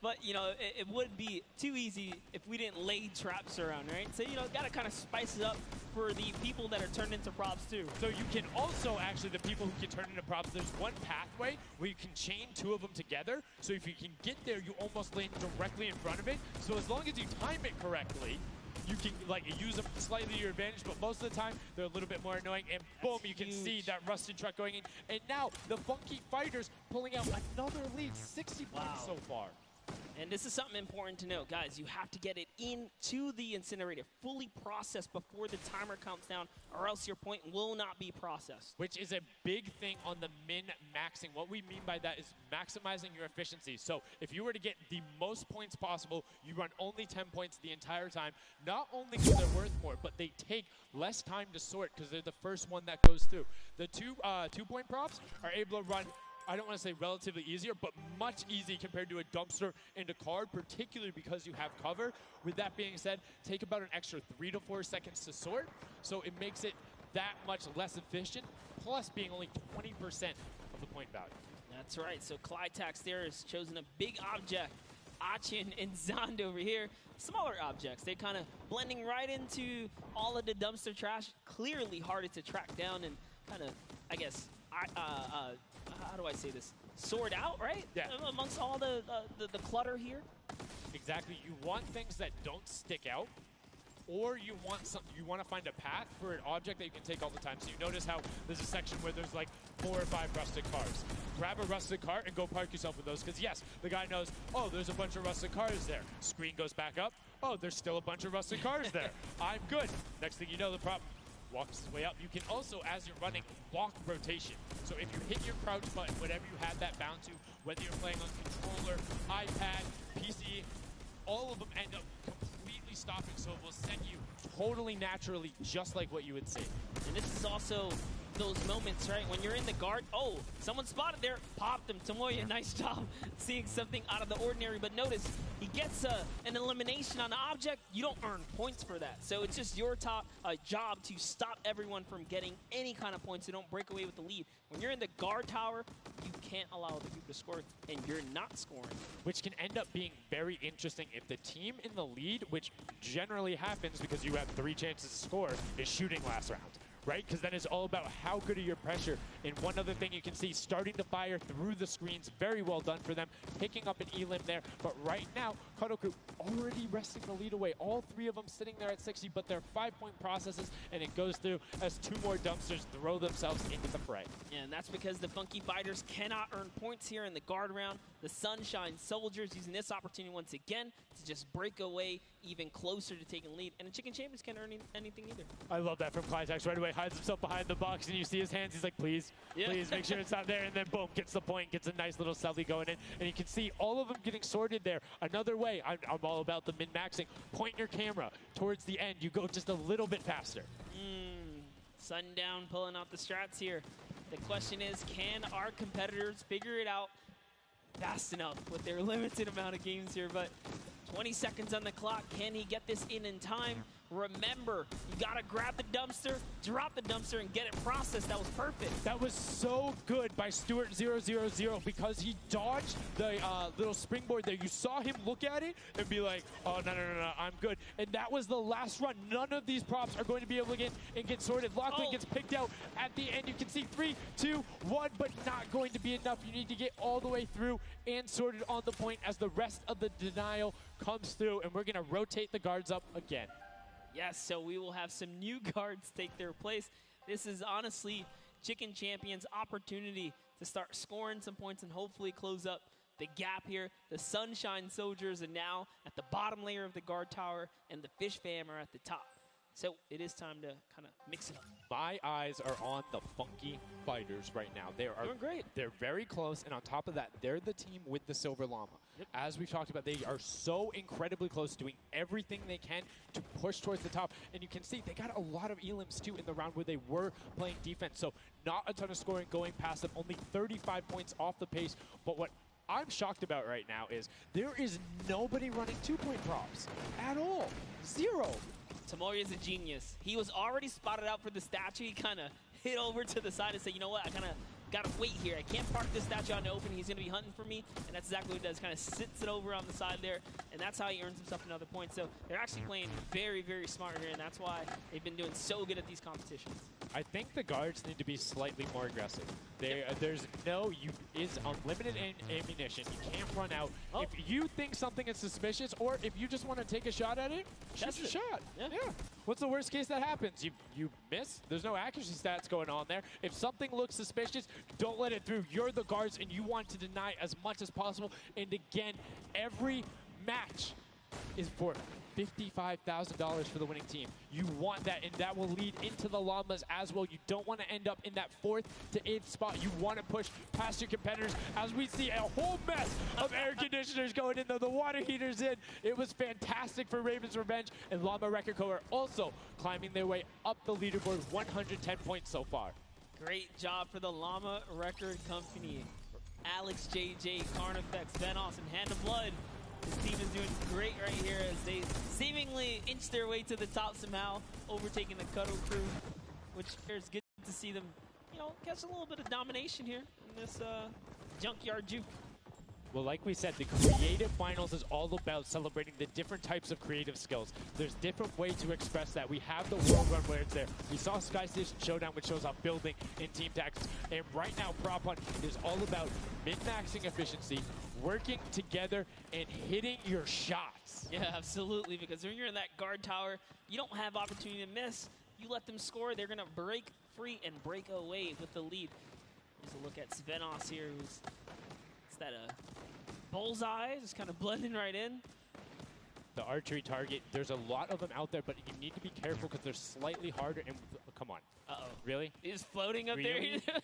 Speaker 1: But, you know, it would be too easy if we didn't lay traps around, right? So, you know, got to kind of spice it up for the people that are turned into props, too.
Speaker 2: So you can also, actually, the people who can turn into props, there's one pathway where you can chain two of them together. So if you can get there, you almost land directly in front of it. So as long as you time it correctly, you can like use them slightly to your advantage, but most of the time they're a little bit more annoying. And boom, you can see that rusted truck going in. And now the Funky Fighters pulling out another lead, 60 points so far.
Speaker 1: And this is something important to note, guys. You have to get it into the incinerator, fully processed before the timer counts down, or else your point will not be processed.
Speaker 2: Which is a big thing on the min-maxing. What we mean by that is maximizing your efficiency. So if you were to get the most points possible, you run only 10 points the entire time. Not only because they're worth more, but they take less time to sort because they're the first one that goes through. The two-point props are able to run, I don't want to say relatively easier, but much easier compared to a dumpster and a card, particularly because you have cover. With that being said, take about an extra 3 to 4 seconds to sort, so it makes it that much less efficient, plus being only 20% of the point value.
Speaker 1: That's right, so Clytax there has chosen a big object. Achin and Zond over here, smaller objects. They're kind of blending right into all of the dumpster trash, clearly harder to track down and kind of, I guess, how do I say this? Sort out, right?
Speaker 2: Yeah.
Speaker 1: Amongst all the clutter here.
Speaker 2: Exactly. You want things that don't stick out, or you want to find a path for an object that you can take all the time. So you notice how there's a section where there's like 4 or 5 rusted cars. Grab a rusted car and go park yourself with those, because yes, the guy knows, oh, there's a bunch of rusted cars there. Screen goes back up. Oh, there's still a bunch of rusted cars there. I'm good. Next thing you know, the prop walks his way up. You can also, as you're running, walk rotation. So if you hit your crouch button, whatever you have that bound to, whether you're playing on controller, iPad, PC, all of them end up completely stopping, so it will send you totally naturally, just like what you would see.
Speaker 1: And this is also those moments, right, when you're in the guard, oh, someone spotted there, popped him. Tomoya, nice job seeing something out of the ordinary, but notice he gets an elimination on the object. You don't earn points for that, so it's just your job to stop everyone from getting any kind of points, so don't break away with the lead. When you're in the guard tower, you can't allow other people to score, and you're not scoring.
Speaker 2: Which can end up being very interesting if the team in the lead, which generally happens because you have 3 chances to score, is shooting last round. right? Because then it's all about how good are your pressure. And one other thing you can see, starting to fire through the screens, very well done for them, picking up an elim there. But right now, Kadoku already wresting the lead away. All three of them sitting there at 60, but they're 5-point processes, and it goes through as 2 more dumpsters throw themselves into the fray.
Speaker 1: Yeah, and that's because the Funky Fighters cannot earn points here in the guard round. The Sunshine Soldiers using this opportunity once again to just break away even closer to taking lead. And the Chicken Champions can't earn anything either.
Speaker 2: I love that from Clitex. Right away, hides himself behind the box, and you see his hands. He's like, please, please make sure it's not there. And then boom, gets the point, gets a nice little selfie going in. And you can see all of them getting sorted there. Another way, I'm all about the min-maxing. Point your camera towards the end. You go just a little bit faster.
Speaker 1: Sundown pulling out the strats here. The question is, can our competitors figure it out fast enough with their limited amount of games here? But 20 seconds on the clock. Can he get this in time? Remember, you gotta grab the dumpster, drop the dumpster, and get it processed. That was perfect.
Speaker 2: That was so good by Stuart000 because he dodged the little springboard there. You saw him look at it and be like, oh, no, I'm good. And that was the last run. None of these props are going to be able to get sorted. Lachlan gets picked out at the end. You can see 3, 2, 1, but not going to be enough. You need to get all the way through and sorted on the point as the rest of the denial comes through, and we're going to rotate the guards up again.
Speaker 1: Yes, so we will have some new guards take their place. This is honestly Chicken Champions' opportunity to start scoring some points and hopefully close up the gap here. The Sunshine Soldiers are now at the bottom layer of the guard tower, and the Fish Fam are at the top. So it is time to kind of mix it up.
Speaker 2: My eyes are on the Funky Fighters right now. They are
Speaker 1: doing great.
Speaker 2: They're very close, and on top of that, they're the team with the Silver Llama. Yep. As we've talked about, they are so incredibly close, doing everything they can to push towards the top. And you can see they got a lot of elims, too, in the round where they were playing defense. So not a ton of scoring going past them, only 35 points off the pace. But what I'm shocked about right now is there is nobody running 2-point props at all. 0.
Speaker 1: Tomoya's a genius. He was already spotted out for the statue. He kind of hit over to the side and said, you know what, I kind of got to wait here. I can't park this statue on the open. He's going to be hunting for me. And that's exactly what he does. Kind of sits it over on the side there. And that's how he earns himself another point. So they're actually playing very, very smart here. And that's why they've been doing so good at these competitions.
Speaker 2: I think the guards need to be slightly more aggressive. There's is unlimited ammunition. You can't run out. If you think something is suspicious, or if you just want to take a shot at it, shoot your shot. Yeah. What's the worst case that happens? You miss. There's no accuracy stats going on there. If something looks suspicious, don't let it through. You're the guards, and you want to deny as much as possible. And again, every match is for $55,000 for the winning team. You want that, and that will lead into the Llamas as well. You don't want to end up in that 4th to 8th spot. You want to push past your competitors as we see a whole mess of air conditioners going in, though the water heaters in. It was fantastic for Raven's Revenge, and Llama Record Co. are also climbing their way up the leaderboard, 110 points so far.
Speaker 1: Great job for the Llama Record Company. Alex, JJ, Carnifex, Venos, and Hand of Blood. This team is doing great right here as they seemingly inch their way to the top somehow, overtaking the Cuddle crew, which is good to see them, catch a little bit of domination here in this junkyard juke.
Speaker 2: Well, like we said, the creative finals is all about celebrating the different types of creative skills. There's different ways to express that. We have the World Run where it's there. We saw Sky Station Showdown, which shows off building and team tactics. And right now, Prop Hunt is all about min-maxing efficiency, working together, and hitting your shots.
Speaker 1: Yeah, absolutely, because when you're in that guard tower, you don't have opportunity to miss. You let them score, they're going to break free and break away with the lead. Here's a look at Svenos here, who's that bullseye, just kind of blending right in.
Speaker 2: The archery target, there's a lot of them out there, but you need to be careful because they're slightly harder. And come on.
Speaker 1: Uh-oh.
Speaker 2: Really?
Speaker 1: He's floating up
Speaker 2: really? There.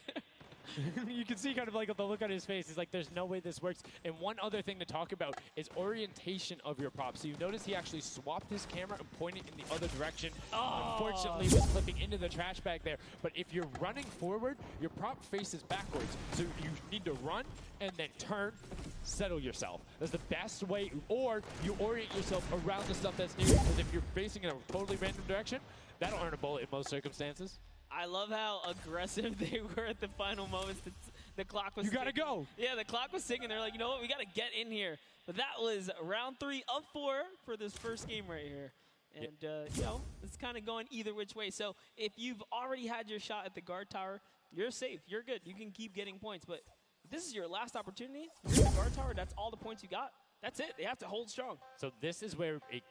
Speaker 2: You can see kind of like the look on his face. He's like, there's no way this works. And one other thing to talk about is orientation of your prop. So you notice he actually swapped his camera and pointed in the other direction. Unfortunately, was flipping into the trash bag there. But if you're running forward, your prop faces backwards. So you need to run and then turn, settle yourself. That's the best way. Or you orient yourself around the stuff that's near you. Because if you're facing in a totally random direction, that'll earn a bullet in most circumstances.
Speaker 1: I love how aggressive they were at the final moments. The clock was
Speaker 2: ticking. You gotta go.
Speaker 1: Yeah, the clock was ticking. They're like, you know what? We gotta get in here. But that was round 3 of 4 for this first game right here. And, you know, it's kind of going either which way. So if you've already had your shot at the guard tower, you're safe. You're good. You can keep getting points. But if this is your last opportunity, you're at the guard tower, that's all the points you got. That's it. They have to hold strong.
Speaker 2: So this is where it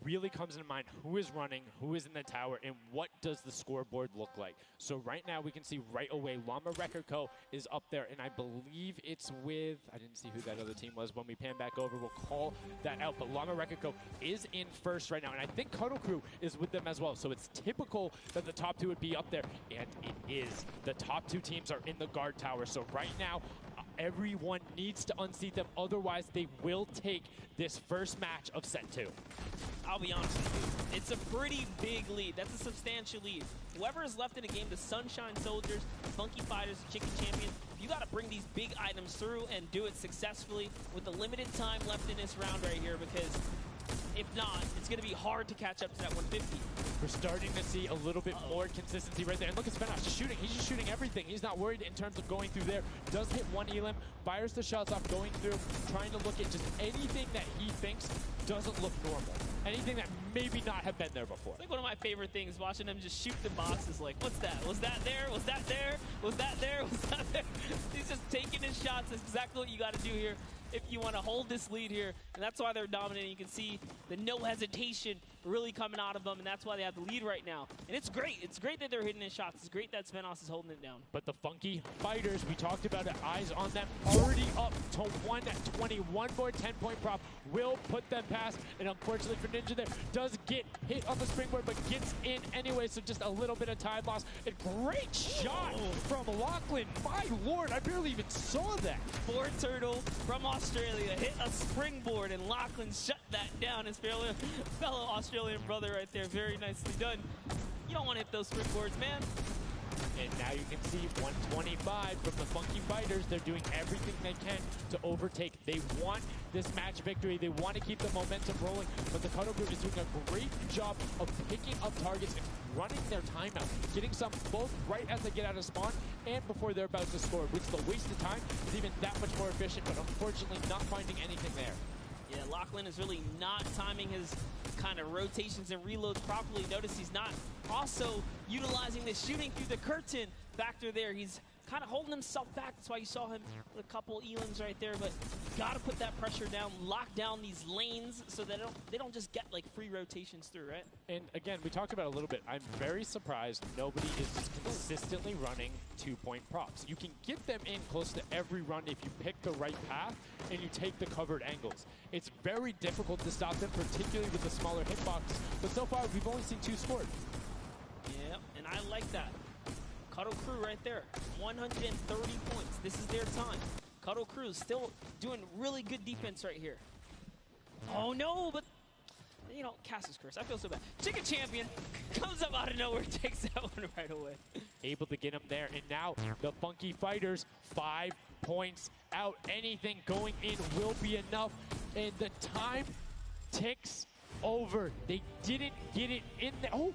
Speaker 2: really comes into mind who is running, who is in the tower, and what does the scoreboard look like. So right now we can see right away Llama Record Co. is up there, and I believe it's with, I didn't see who that other team was. When we pan back over, we'll call that out. But Llama Record Co. is in first right now, and I think Cuddle Crew is with them as well. So it's typical that the top two would be up there, and it is. The top two teams are in the guard tower. So right now, everyone needs to unseat them. Otherwise, they will take this first match of set 2.
Speaker 1: I'll be honest with you, it's a pretty big lead. That's a substantial lead. Whoever is left in the game, the Sunshine Soldiers, the Funky Fighters, the Chicken Champions, you got to bring these big items through and do it successfully with the limited time left in this round right here, because if not, it's going to be hard to catch up to that 150.
Speaker 2: We're starting to see a little bit more consistency right there. And look at Svenos just shooting. He's just shooting everything. He's not worried in terms of going through there. Does hit one elim, fires the shots off, going through, trying to look at just anything that he thinks doesn't look normal. Anything that maybe not have been there before.
Speaker 1: It's like one of my favorite things, watching him just shoot the boxes like, what's that? Was that there? Was that there? Was that there? Was that there? He's just taking his shots. That's exactly what you got to do here if you want to hold this lead here. And that's why they're dominating. You can see the no hesitation really coming out of them, and that's why they have the lead right now. And it's great. It's great that they're hitting his shots. It's great that Svenos is holding it down.
Speaker 2: But the Funky Fighters, we talked about it, eyes on them, already up to 120. One more 10-point prop will put them past. And unfortunately for Ninja there, does get hit on the springboard, but gets in anyway, so just a little bit of time loss. A great shot from Lachlan. My lord, I barely even saw that.
Speaker 1: Ford Turtle from Australia hit a springboard, and Lachlan shut that down. His fellow Australian brother right there. Very nicely done. You don't want to hit those springboards, man.
Speaker 2: And now you can see 125 from the Funky Fighters. They're doing everything they can to overtake. They want this match victory. They want to keep the momentum rolling. But the Cuddle Group is doing a great job of picking up targets and running their timeout, getting some both right as they get out of spawn and before they're about to score, which the waste of time is even that much more efficient, but unfortunately not finding anything there.
Speaker 1: Yeah, Lachlan is really not timing his kind of rotations and reloads properly. Notice he's not also utilizing the shooting through the curtain factor there. He's kind of holding himself back. That's why you saw him with a couple elims right there. But you got to put that pressure down, lock down these lanes so that they don't just get like free rotations through, right?
Speaker 2: And again, we talked about it a little bit. I'm very surprised nobody is just consistently running 2-point props. You can get them in close to every run if you pick the right path and you take the covered angles. It's very difficult to stop them, particularly with the smaller hitbox. But so far, we've only seen 2 scored.
Speaker 1: Yeah, and I like that. Cuddle Crew right there, 130 points. This is their time. Cuddle Crew still doing really good defense right here. Oh no, but you know, Cass's curse. I feel so bad. Chicken Champion comes up out of nowhere, takes that one right away.
Speaker 2: Able to get him there, and now the Funky Fighters 5 points out. Anything going in will be enough, and the time ticks over. They didn't get it in there. Oh!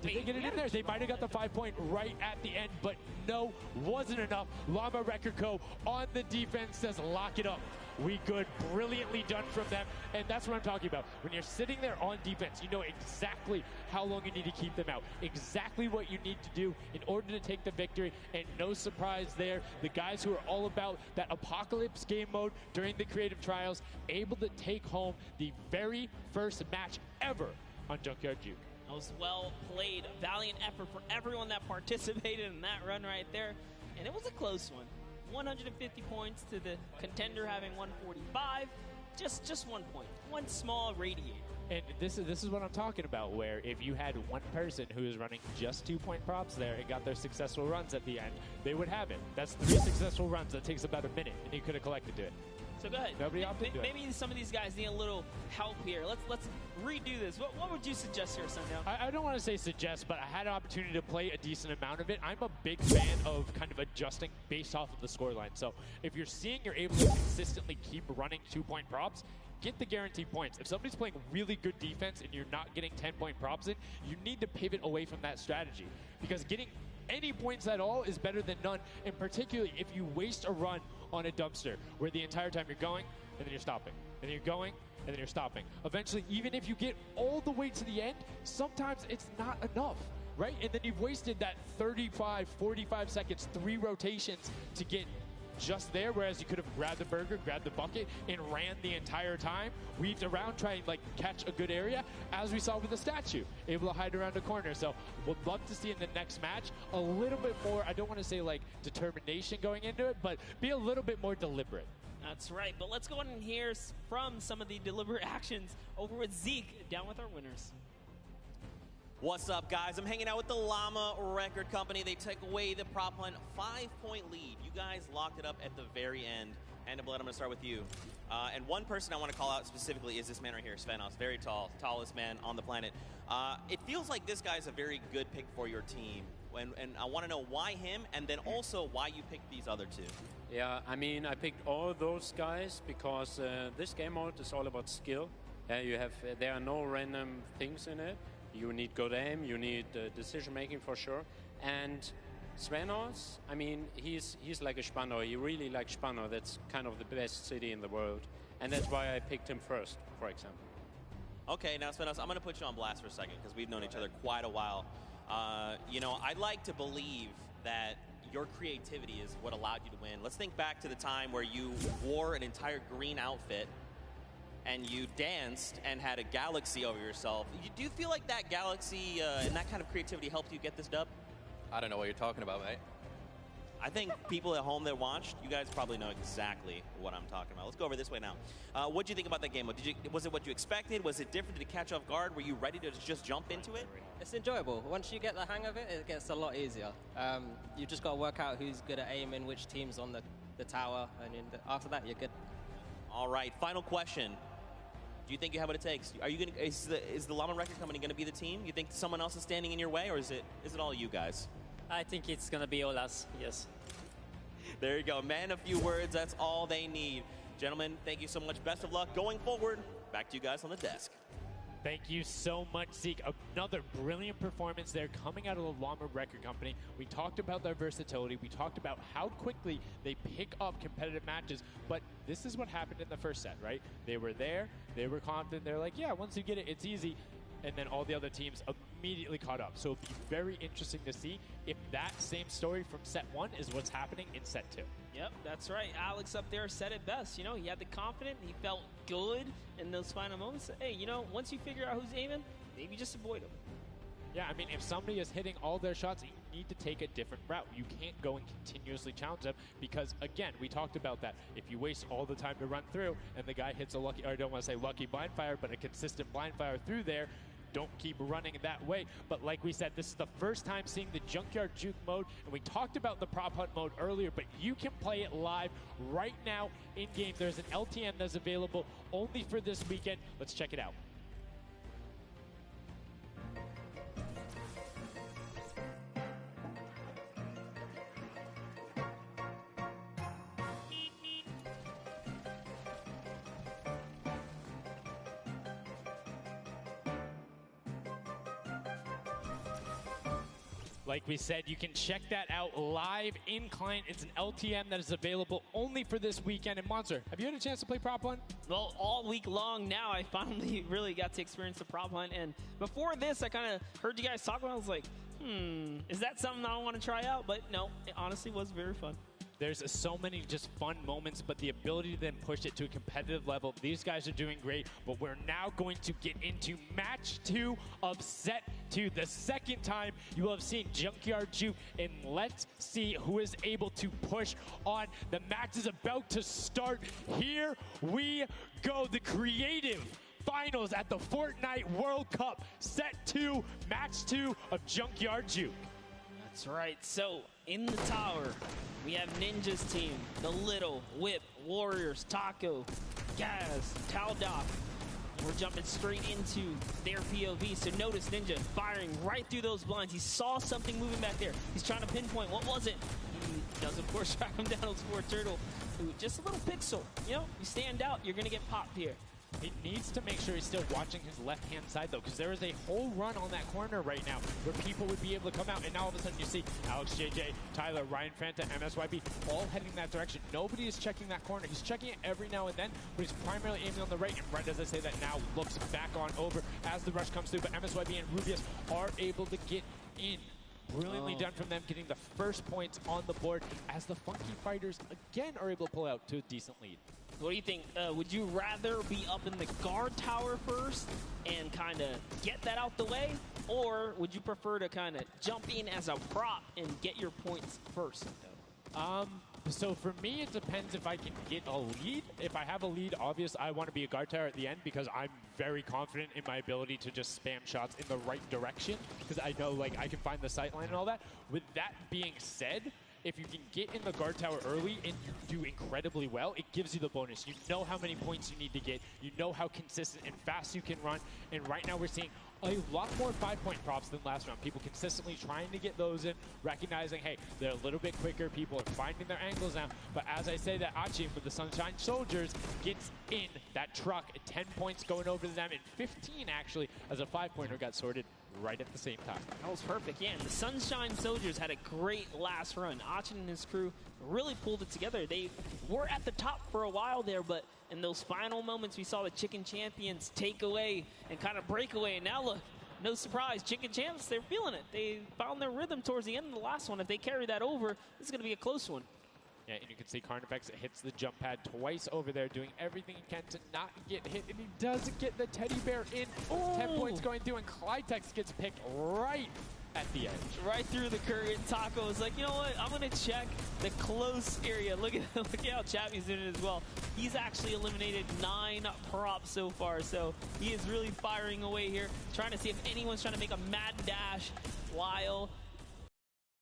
Speaker 2: Did they get it in there? They might have got the 5-point right at the end, but no, wasn't enough. Llama Record Co. on the defense says, lock it up. We good. Brilliantly done from them, and that's what I'm talking about. When you're sitting there on defense, you know exactly how long you need to keep them out, exactly what you need to do in order to take the victory, and no surprise there. The guys who are all about that apocalypse game mode during the creative trials, able to take home the very first match ever on Junkyard Juke.
Speaker 1: That was well played. Valiant effort for everyone that participated in that run right there. And it was a close one. 150 points to the contender having 145. Just 1 point. One small radiator.
Speaker 2: And this is what I'm talking about, where if you had one person who is running just 2-point props there and got their successful runs at the end, they would have it. That's 3 successful runs. That takes about a minute, and you could have collected it.
Speaker 1: So go ahead.
Speaker 2: Nobody opted to
Speaker 1: Maybe some of these guys need a little help here. Let's redo this. What would you suggest here, Sundown?
Speaker 2: I don't want to say suggest, but I had an opportunity to play a decent amount of it. I'm a big fan of kind of adjusting based off of the scoreline. So if you're seeing you're able to consistently keep running 2-point props, get the guaranteed points. If somebody's playing really good defense and you're not getting 10-point props in, you need to pivot away from that strategy, because getting any points at all is better than none, and particularly if you waste a run on a dumpster where the entire time you're going and then you're stopping, and then you're going and then you're stopping. Eventually, even if you get all the way to the end, sometimes it's not enough, right? And then you've wasted that 35, 45 seconds, 3 rotations to get just there, whereas you could have grabbed the burger, grabbed the bucket, and ran the entire time, weaved around, trying to like catch a good area, as we saw with the statue, able to hide around a corner. So would love to see in the next match a little bit more, I don't want to say like determination going into it, but be a little bit more deliberate.
Speaker 1: That's right, but let's go on and hear from some of the deliberate actions over with Zeke, down with our winners.
Speaker 5: What's up, guys? I'm hanging out with the Llama Record Company. They took away the prop hunt 5-point lead. You guys locked it up at the very end. And Blood, I'm going to start with you. And one person I want to call out specifically is this man right here, Svenos. Very tall, tallest man on the planet. It feels like this guy's a very good pick for your team. And I want to know why him, and then also why you picked these other two.
Speaker 9: Yeah, I mean, I picked all those guys because this game mode is all about skill. There are no random things in it. You need good aim, you need decision making for sure. And Svenos, I mean, he's like a Spandau. He really likes Spandau. That's kind of the best city in the world. And that's why I picked him first, for example.
Speaker 5: Okay, now Svenos, I'm going to put you on blast for a second because we've known each other quite a while. You know, I'd like to believe that your creativity is what allowed you to win. Let's think back to the time where you wore an entire green outfit and you danced and had a galaxy over yourself. Do you feel like that galaxy and that kind of creativity helped you get this dub?
Speaker 10: I don't know what you're talking about, mate.
Speaker 5: I think people at home that watched, you guys probably know exactly what I'm talking about. Let's go over this way now. What did you think about that game? Was it what you expected? Was it different? Did it catch off guard? Were you ready to just jump into it?
Speaker 11: It's enjoyable. Once you get the hang of it, it gets a lot easier. You just got to work out who's good at aiming, which team's on the tower, and after that, you're good.
Speaker 5: All right, final question. Do you think you have what it takes? Are you gonna? Is the Llama Record Company going to be the team? You think someone else is standing in your way, or is it all you guys?
Speaker 11: I think it's going to be all us, yes.
Speaker 5: There you go. Man, a few words, that's all they need. Gentlemen, thank you so much. Best of luck going forward. Back to you guys on the desk.
Speaker 2: Thank you so much, Zeke. Another brilliant performance there coming out of the Llama Record Company. We talked about their versatility. We talked about how quickly they pick up competitive matches. But this is what happened in the first set, right? They were there. They were confident. They're like, yeah, once you get it, it's easy. And then all the other teams immediately caught up. So it'll be very interesting to see if that same story from set 1 is what's happening in set 2.
Speaker 1: Yep, that's right. Alex up there said it best. You know, he had the confidence. He felt good in those final moments. Hey, you know, once you figure out who's aiming, maybe just avoid them.
Speaker 2: Yeah, I mean, if somebody is hitting all their shots, you need to take a different route. You can't go and continuously challenge them because, again, we talked about that. If you waste all the time to run through and the guy hits a lucky, or I don't want to say lucky blind fire, but a consistent blind fire through there, don't keep running that way. But like we said, this is the first time seeing the Junkyard Juke mode, and we talked about the prop hunt mode earlier, but you can play it live right now in-game. There's an LTM that's available only for this weekend. Let's check it out. Like we said, you can check that out live in client. It's an LTM that is available only for this weekend. And Monster, have you had a chance to play Prop Hunt?
Speaker 1: Well, all week long now, I finally really got to experience the Prop Hunt. And before this, I kind of heard you guys talk about it. I was like, is that something I want to try out? But no, it honestly was very fun.
Speaker 2: There's so many just fun moments, but the ability to then push it to a competitive level, these guys are doing great, but we're now going to get into match 2 of set 2. The second time you will have seen Junkyard Juke, and let's see who is able to push on. The match is about to start. Here we go, the creative finals at the Fortnite World Cup, set 2, match 2 of Junkyard Juke.
Speaker 1: That's right, so in the tower, we have Ninja's team, the Little, Whip, Warriors, Taco, Gaz, Taldoff. We're jumping straight into their POV, so notice Ninja firing right through those blinds. He saw something moving back there. He's trying to pinpoint, what was it? He does, of course, track him down with Sport Turtle. Ooh, just a little pixel. You know, you stand out, you're gonna get popped here.
Speaker 2: He needs to make sure he's still watching his left-hand side, though, because there is a whole run on that corner right now where people would be able to come out, and now all of a sudden you see Alex, JJ, Tyler, Ryan Fanta, MSYB all heading that direction. Nobody is checking that corner. He's checking it every now and then, but he's primarily aiming on the right, and right as I say that now looks back on over as the rush comes through, but MSYB and Rubius are able to get in. Brilliantly done from them, getting the first points on the board as the Funky Fighters again are able to pull out to a decent lead.
Speaker 1: What do you think? Would you rather be up in the guard tower first and kind of get that out the way? Or would you prefer to kind of jump in as a prop and get your points first?
Speaker 2: So for me, it depends if I can get a lead. If I have a lead, obviously I want to be a guard tower at the end because I'm very confident in my ability to just spam shots in the right direction because I know like I can find the sight line and all that. With that being said, if you can get in the guard tower early and you do incredibly well, it gives you the bonus. You know how many points you need to get. You know how consistent and fast you can run. And right now we're seeing a lot more 5-point props than last round. People consistently trying to get those in, recognizing, hey, they're a little bit quicker. People are finding their angles now. But as I say that Achi with the Sunshine Soldiers gets in that truck, 10 points going over to them, and 15 actually as a 5-pointer got sorted right at the same time.
Speaker 1: That was perfect. Yeah, and the Sunshine Soldiers had a great last run. Achin and his crew really pulled it together. They were at the top for a while there, but in those final moments, we saw the Chicken Champions take away and kind of break away. And now look, no surprise, Chicken Champs, they're feeling it. They found their rhythm towards the end of the last one. If they carry that over, this is going to be a close one.
Speaker 2: Yeah, and you can see Carnifex hits the jump pad twice over there, doing everything he can to not get hit, and he does get the teddy bear in. 10 points going through, and Clytex gets picked right at the edge.
Speaker 1: Right through the current. Taco is like, you know what? I'm going to check the close area. Look at how Chappie's doing it as well. He's actually eliminated 9 props so far, so he is really firing away here, trying to see if anyone's trying to make a mad dash while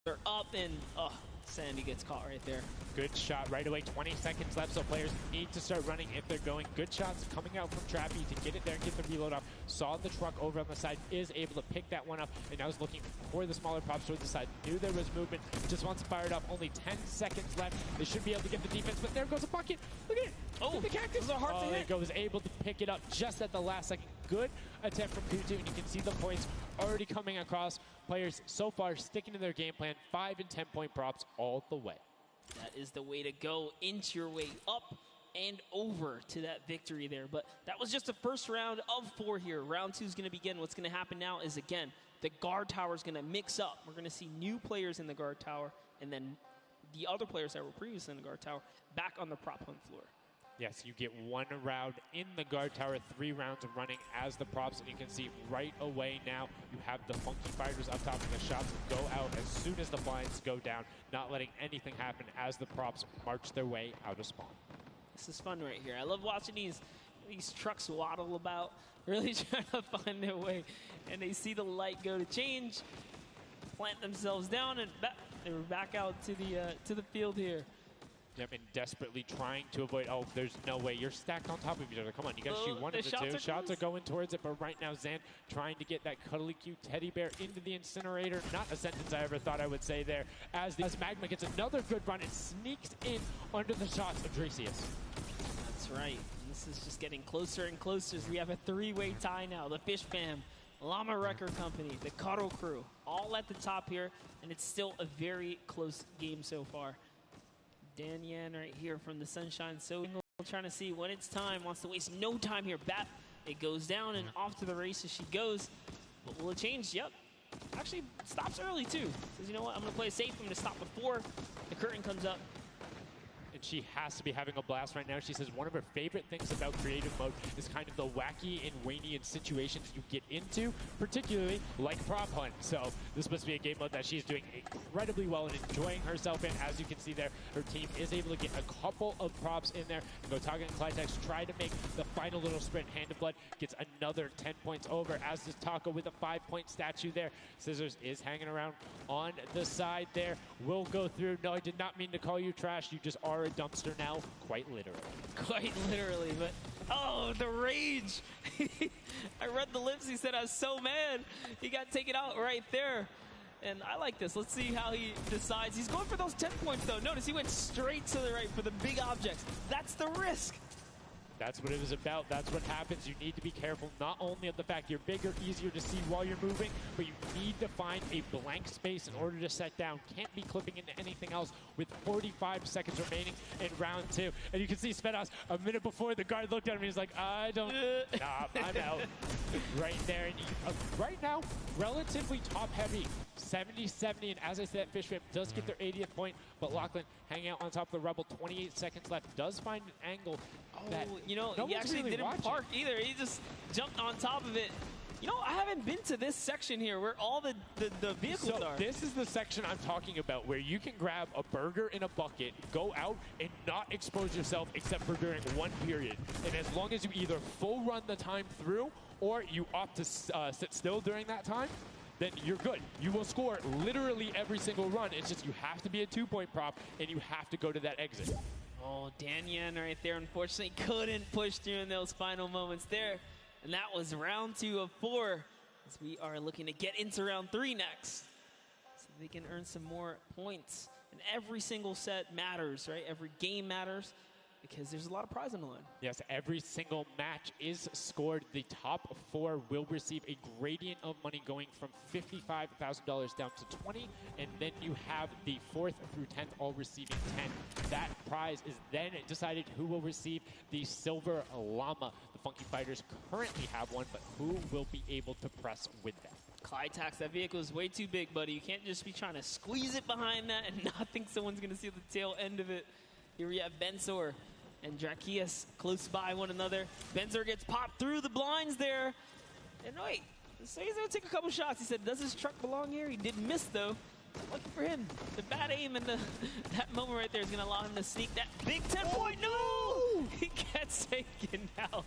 Speaker 1: they're up, and Sandy gets caught right there.
Speaker 2: Good shot right away. 20 seconds left, so players need to start running if they're going. Good shots coming out from Trappy to get it there and get the reload off. Saw the truck over on the side, is able to pick that one up, and now is looking for the smaller props towards the side. Knew there was movement, just wants to fire it up. Only 10 seconds left. They should be able to get the defense, but there goes a bucket. Look at it.
Speaker 1: Oh,
Speaker 2: the cactus.
Speaker 1: Those are hard to hit.
Speaker 2: There goes, able to pick it up just at the last second. Good attempt from Kutu, and you can see the points already coming across. Players so far sticking to their game plan, 5 and 10 point props all the way.
Speaker 1: That is the way to go. Inch your way up and over to that victory there. But that was just the first round of 4 here. Round 2 is going to begin. What's going to happen now is, again, the guard tower is going to mix up. We're going to see new players in the guard tower, and then the other players that were previously in the guard tower back on the prop hunt floor.
Speaker 2: Yes, you get 1 round in the guard tower, 3 rounds of running as the props, and you can see right away now you have the Funky Fighters up top, and the shots go out as soon as the blinds go down, not letting anything happen as the props march their way out of spawn.
Speaker 1: This is fun right here. I love watching these trucks waddle about, really trying to find their way, and they see the light go to change, plant themselves down, and they were back out to the field here.
Speaker 2: Yep, and desperately trying to avoid, there's no way. You're stacked on top of each other. Come on, you got to shoot 1 of the 2. Shots are going towards it, but right now Zan trying to get that cuddly cute teddy bear into the incinerator. Not a sentence I ever thought I would say there. As Magma gets another good run and sneaks in under the shots of Dracius.
Speaker 1: That's right. This is just getting closer and closer as we have a 3-way tie now. The Fish Fam, Llama Record Company, the Cuddle Crew, all at the top here, and it's still a very close game so far. Dan Yan right here from the Sunshine Soldiers, trying to see when it's time, wants to waste no time here. Bat, it goes down and off to the races she goes. But will it change? Yep. Actually stops early too. Says, you know what, I'm gonna play it safe. I'm gonna stop before the curtain comes up.
Speaker 2: And she has to be having a blast right now. She says one of her favorite things about creative mode is kind of the wacky and Waynian situations you get into, particularly like prop hunt. So this must be a game mode that she's doing incredibly well and enjoying herself in. As you can see there, her team is able to get a couple of props in there. Gotaga and Clytex try to make the final little sprint. Hand of Blood gets another 10 points over, as does Taco with a 5-point statue there. Scissors is hanging around on the side there. Will go through. No, I did not mean to call you trash. You just are a dumpster now, quite literally.
Speaker 1: Quite literally, but the rage. I read the lips. He said, I was so mad. He got taken out right there. And I like this. Let's see how he decides. He's going for those 10 points, though. Notice he went straight to the right for the big objects. That's the risk.
Speaker 2: That's what it was about. That's what happens. You need to be careful not only of the fact you're bigger, easier to see while you're moving, but you need to find a blank space in order to set down. Can't be clipping into anything else with 45 seconds remaining in round 2. And you can see Svetos a minute before the guard looked at him. He's like, I don't, nah, I'm out. Right there. And right now, relatively top heavy. 70-70, and as I said, Fishfam does get their 80th point, but Lachlan hanging out on top of the Rebel, 28 seconds left, does find an angle that
Speaker 1: you know,
Speaker 2: no
Speaker 1: he actually
Speaker 2: really
Speaker 1: didn't park either. He just jumped on top of it. You know, I haven't been to this section here where all the vehicles are.
Speaker 2: This is the section I'm talking about where you can grab a burger in a bucket, go out, and not expose yourself except for during one period. And as long as you either full run the time through or you opt to sit still during that time, then you're good. You will score literally every single run. It's just you have to be a 2-point prop, and you have to go to that exit.
Speaker 1: Oh, Danyan right there, unfortunately, couldn't push through in those final moments there. And that was round 2 of 4, as we are looking to get into round 3 next. So they can earn some more points. And every single set matters, right? Every game matters, because there's a lot of prize on the line.
Speaker 2: Yes, every single match is scored. The top 4 will receive a gradient of money going from $55,000 down to 20, and then you have the 4th through 10th all receiving 10. That prize is then decided who will receive the silver llama. The Funky Fighters currently have one, but who will be able to press with them?
Speaker 1: Clyde Tax, that vehicle is way too big, buddy. You can't just be trying to squeeze it behind that and not think someone's going to see the tail end of it. Here we have Bensor and Drakias close by one another. Bensor gets popped through the blinds there. And wait, so he's gonna take a couple shots. He said, does his truck belong here? He did miss though. Lucky for him. The bad aim and that moment right there is gonna allow him to sneak that big 10-point. No! He gets taken out.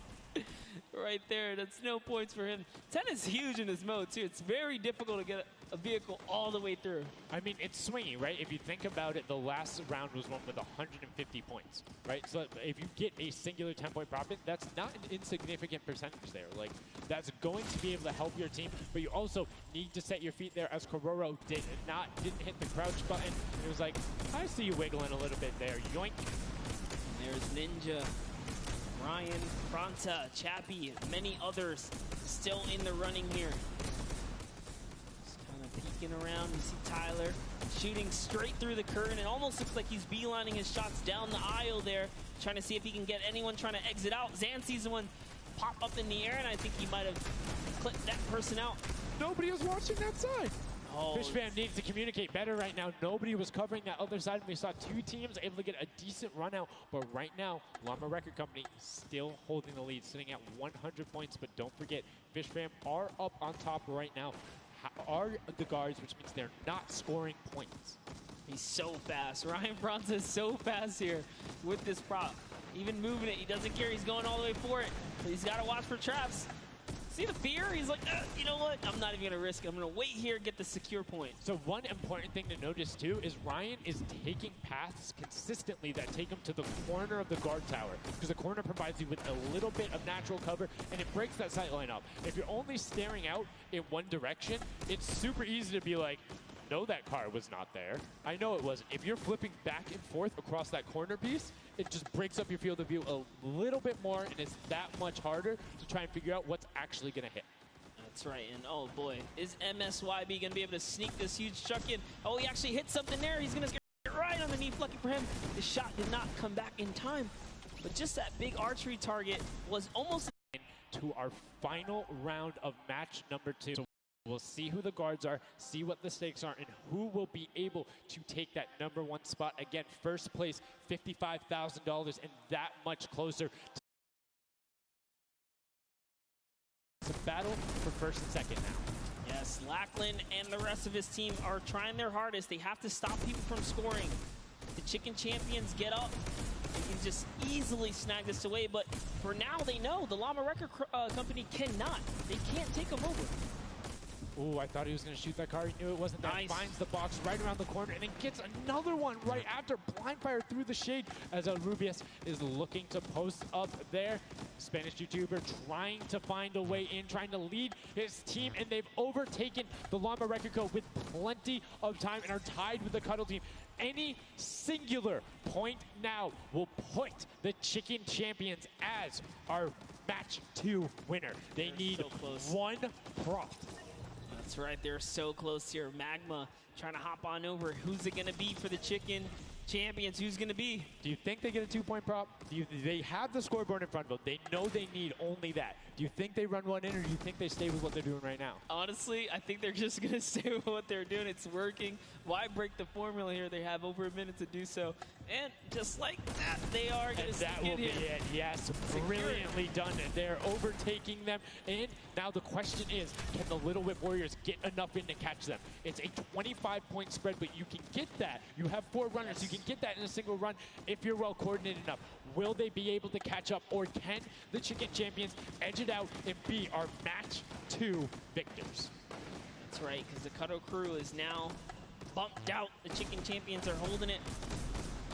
Speaker 1: Right there, that's no points for him. 10 is huge in this mode too. It's very difficult to get a vehicle all the way through.
Speaker 2: I mean, it's swingy, right? If you think about it, the last round was one with 150 points, right? So if you get a singular 10-point profit, that's not an insignificant percentage there. Like, that's going to be able to help your team, but you also need to set your feet there, as Kororo didn't hit the crouch button. It was like, I see you wiggling a little bit there. Yoink.
Speaker 1: There's Ninja, Ryan, Fronta, Chappie, many others still in the running here. Just kind of peeking around. You see Tyler shooting straight through the curtain. It almost looks like he's beelining his shots down the aisle there, trying to see if he can get anyone trying to exit out. Zan sees one pop up in the air, and I think he might have clipped that person out.
Speaker 2: Nobody was watching that side.
Speaker 1: Oh,
Speaker 2: Fishfam needs to communicate better right now. Nobody was covering that other side. We saw 2 teams able to get a decent run out. But right now, Llama Record Company still holding the lead, sitting at 100 points. But don't forget, Fishfam are up on top right now. Are the guards, which means they're not scoring points.
Speaker 1: He's so fast. Ryan Fronta is so fast here with this prop. Even moving it, he doesn't care. He's going all the way for it. But he's got to watch for traps. See the fear? He's like, you know what? I'm not even going to risk it. I'm going to wait here, get the secure point.
Speaker 2: So one important thing to notice, too, is Ryan is taking paths consistently that take him to the corner of the guard tower, because the corner provides you with a little bit of natural cover, and it breaks that sight line up. If you're only staring out in one direction, it's super easy to be like, no, that car was not there. I know it wasn't. If you're flipping back and forth across that corner piece, it just breaks up your field of view a little bit more, and it's that much harder to try and figure out what's actually going to hit.
Speaker 1: That's right, and oh boy, is MSYB going to be able to sneak this huge chuck in? Oh, he actually hit something there. He's going to get right underneath. Lucky for him, the shot did not come back in time. But just that big archery target was almost...
Speaker 2: To our final round of match number 2. So we'll see who the guards are, see what the stakes are, and who will be able to take that #1 spot. Again, first place, $55,000, and that much closer. It's a battle for first and second now.
Speaker 1: Yes, Lachlan and the rest of his team are trying their hardest. They have to stop people from scoring. The Chicken Champions get up. They can just easily snag this away, but for now they know the Llama Record Company cannot. They can't take them over.
Speaker 2: Ooh, I thought he was going to shoot that card. He knew it wasn't there.
Speaker 1: Nice.
Speaker 2: Finds the box right around the corner and then gets another one right after. Blind fire through the shade as Rubius is looking to post up there. Spanish YouTuber trying to find a way in, trying to lead his team, and they've overtaken the Llama Record Code with plenty of time and are tied with the Cuddle team. Any singular point now will put the Chicken Champions as our match 2 winner. They need one prop.
Speaker 1: That's right, they're so close here. Magma trying to hop on over. Who's it going to be for the Chicken Champions? Who's going to be?
Speaker 2: Do you think they get a 2-point prop? They have the scoreboard in front of them. They know they need only that. Do you think they run one in, or do you think they stay with what they're doing right now?
Speaker 1: Honestly, I think they're just going to stay with what they're doing. It's working. Why break the formula here? They have over a minute to do so. And just like that, they are going to sneak
Speaker 2: that will
Speaker 1: in
Speaker 2: be
Speaker 1: here.
Speaker 2: it. Yes, brilliantly done. They're overtaking them. And now the question is, can the Little Whip Warriors get enough in to catch them? It's a 25-point spread, but you can get that. You have 4 runners. You can get that in a single run if you're well coordinated enough. Will they be able to catch up, or can the Chicken Champions edge it out and be our match 2 victors?
Speaker 1: That's right, because the Cuddle crew is now bumped out. The Chicken Champions are holding it.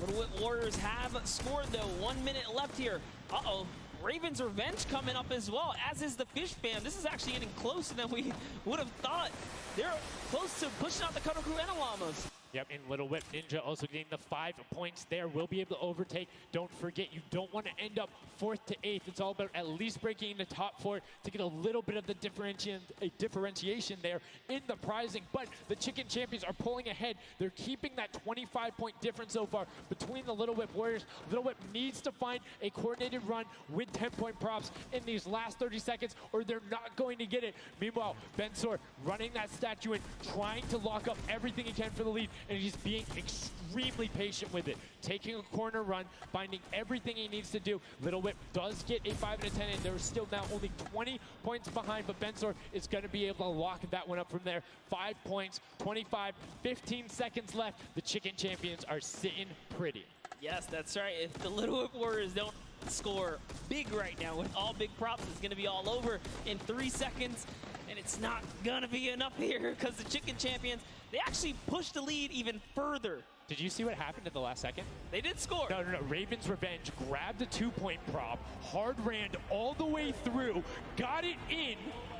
Speaker 1: Little Whip Warriors have scored, though. 1 minute left here. Uh-oh. Raven's Revenge coming up as well, as is the Fish Fam. This is actually getting closer than we would have thought. They're close to pushing out the Cuddle crew and the Llamas.
Speaker 2: Yep, and Little Whip Ninja also getting the 5 points there. Will be able to overtake. Don't forget, you don't want to end up 4th to 8th. It's all about at least breaking into top 4 to get a little bit of the differentiation there in the prizing. But the Chicken Champions are pulling ahead. They're keeping that 25-point difference so far between the Little Whip Warriors. Little Whip needs to find a coordinated run with 10-point props in these last 30 seconds, or they're not going to get it. Meanwhile, Bensor running that statue in, trying to lock up everything he can for the lead, and he's being extremely patient with it. Taking a corner run, finding everything he needs to do. Little Whip does get a 5 and a 10, and they're still now only 20 points behind, but Bensor is going to be able to lock that one up from there. 5 points, 25, 15 seconds left. The Chicken Champions are sitting pretty.
Speaker 1: Yes, that's right. If the Little Whip Warriors don't score big right now with all big props, it's going to be all over in 3 seconds. And it's not going to be enough here because the Chicken Champions, they actually pushed the lead even further.
Speaker 2: Did you see what happened at the last second?
Speaker 1: They did score.
Speaker 2: No. Raven's Revenge grabbed a 2-point prop, hard ran all the way through, got it in,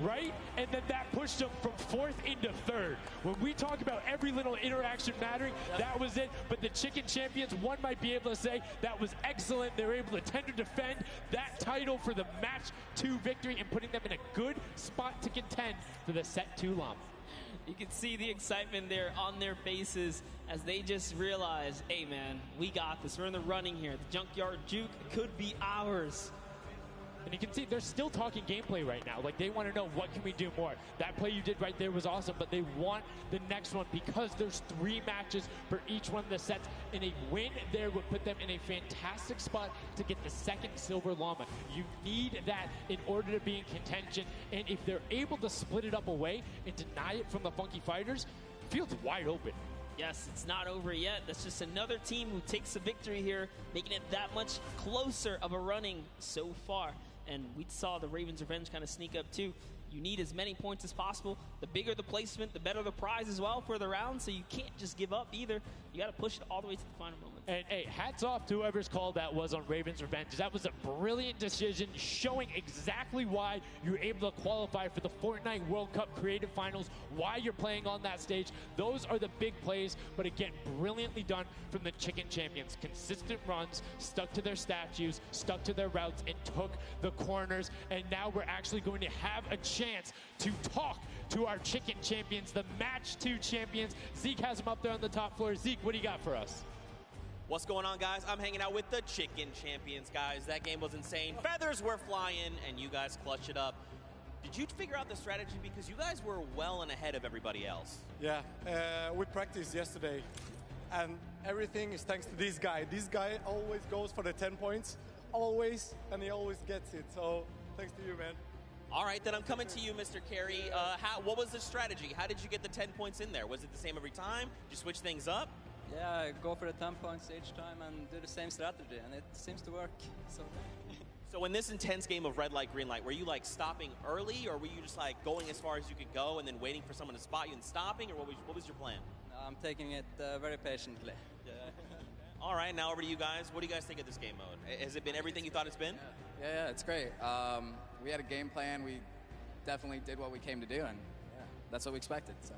Speaker 2: right? And then that pushed them from 4th into 3rd. When we talk about every little interaction mattering, that was it. But the Chicken Champions, one might be able to say that was excellent. They were able to tender defend that title for the match 2 victory and putting them in a good spot to contend for the set 2 Llama.
Speaker 1: You can see the excitement there on their faces as they just realize, hey man, we got this. We're in the running here. The Junkyard Juke could be ours.
Speaker 2: And you can see they're still talking gameplay right now. Like, they want to know, what can we do more? That play you did right there was awesome, but they want the next one because there's 3 matches for each one of the sets, and a win there would put them in a fantastic spot to get the 2nd Silver Llama. You need that in order to be in contention, and if they're able to split it up away and deny it from the Funky Fighters, the field's wide open.
Speaker 1: Yes, it's not over yet. That's just another team who takes a victory here, making it that much closer of a running so far. And we saw the Ravens Revenge kind of sneak up too. You need as many points as possible. The bigger the placement, the better the prize as well for the round. So you can't just give up either. You got to push it all the way to the final moment.
Speaker 2: And hey, hats off to whoever's call that was on Ravens Revenge. That was a brilliant decision, showing exactly why you're able to qualify for the Fortnite World Cup Creative Finals, why you're playing on that stage. Those are the big plays, but again, brilliantly done from the Chicken Champions. Consistent runs, stuck to their statues, stuck to their routes, and took the corners. And now we're actually going to have a chance to talk to our Chicken Champions, the Match 2 champions. Zeke has them up there on the top floor. Zeke, what do you got for us?
Speaker 5: What's going on, guys? I'm hanging out with the Chicken Champions, guys. That game was insane. Feathers were flying, and you guys clutched it up. Did you figure out the strategy? Because you guys were well and ahead of everybody else.
Speaker 12: Yeah, we practiced yesterday, and everything is thanks to this guy. This guy always goes for the 10 points, always, and he always gets it. So thanks to you, man.
Speaker 5: All right, then I'm coming to you, Mr. Carey. What was the strategy? How did you get the 10 points in there? Was it the same every time? Did you switch things up?
Speaker 13: Yeah, go for the 10 points each time and do the same strategy, and it seems to work. So
Speaker 5: So in this intense game of red light, green light, were you like stopping early, or were you just like going as far as you could go and then waiting for someone to spot you and stopping, or what was your plan?
Speaker 11: I'm taking it very patiently.
Speaker 5: All right, now over to you guys. What do you guys think of this game mode? Has it been everything you thought it's been?
Speaker 13: Yeah, it's great. We had a game plan. We definitely did what we came to do, and that's what we expected. So.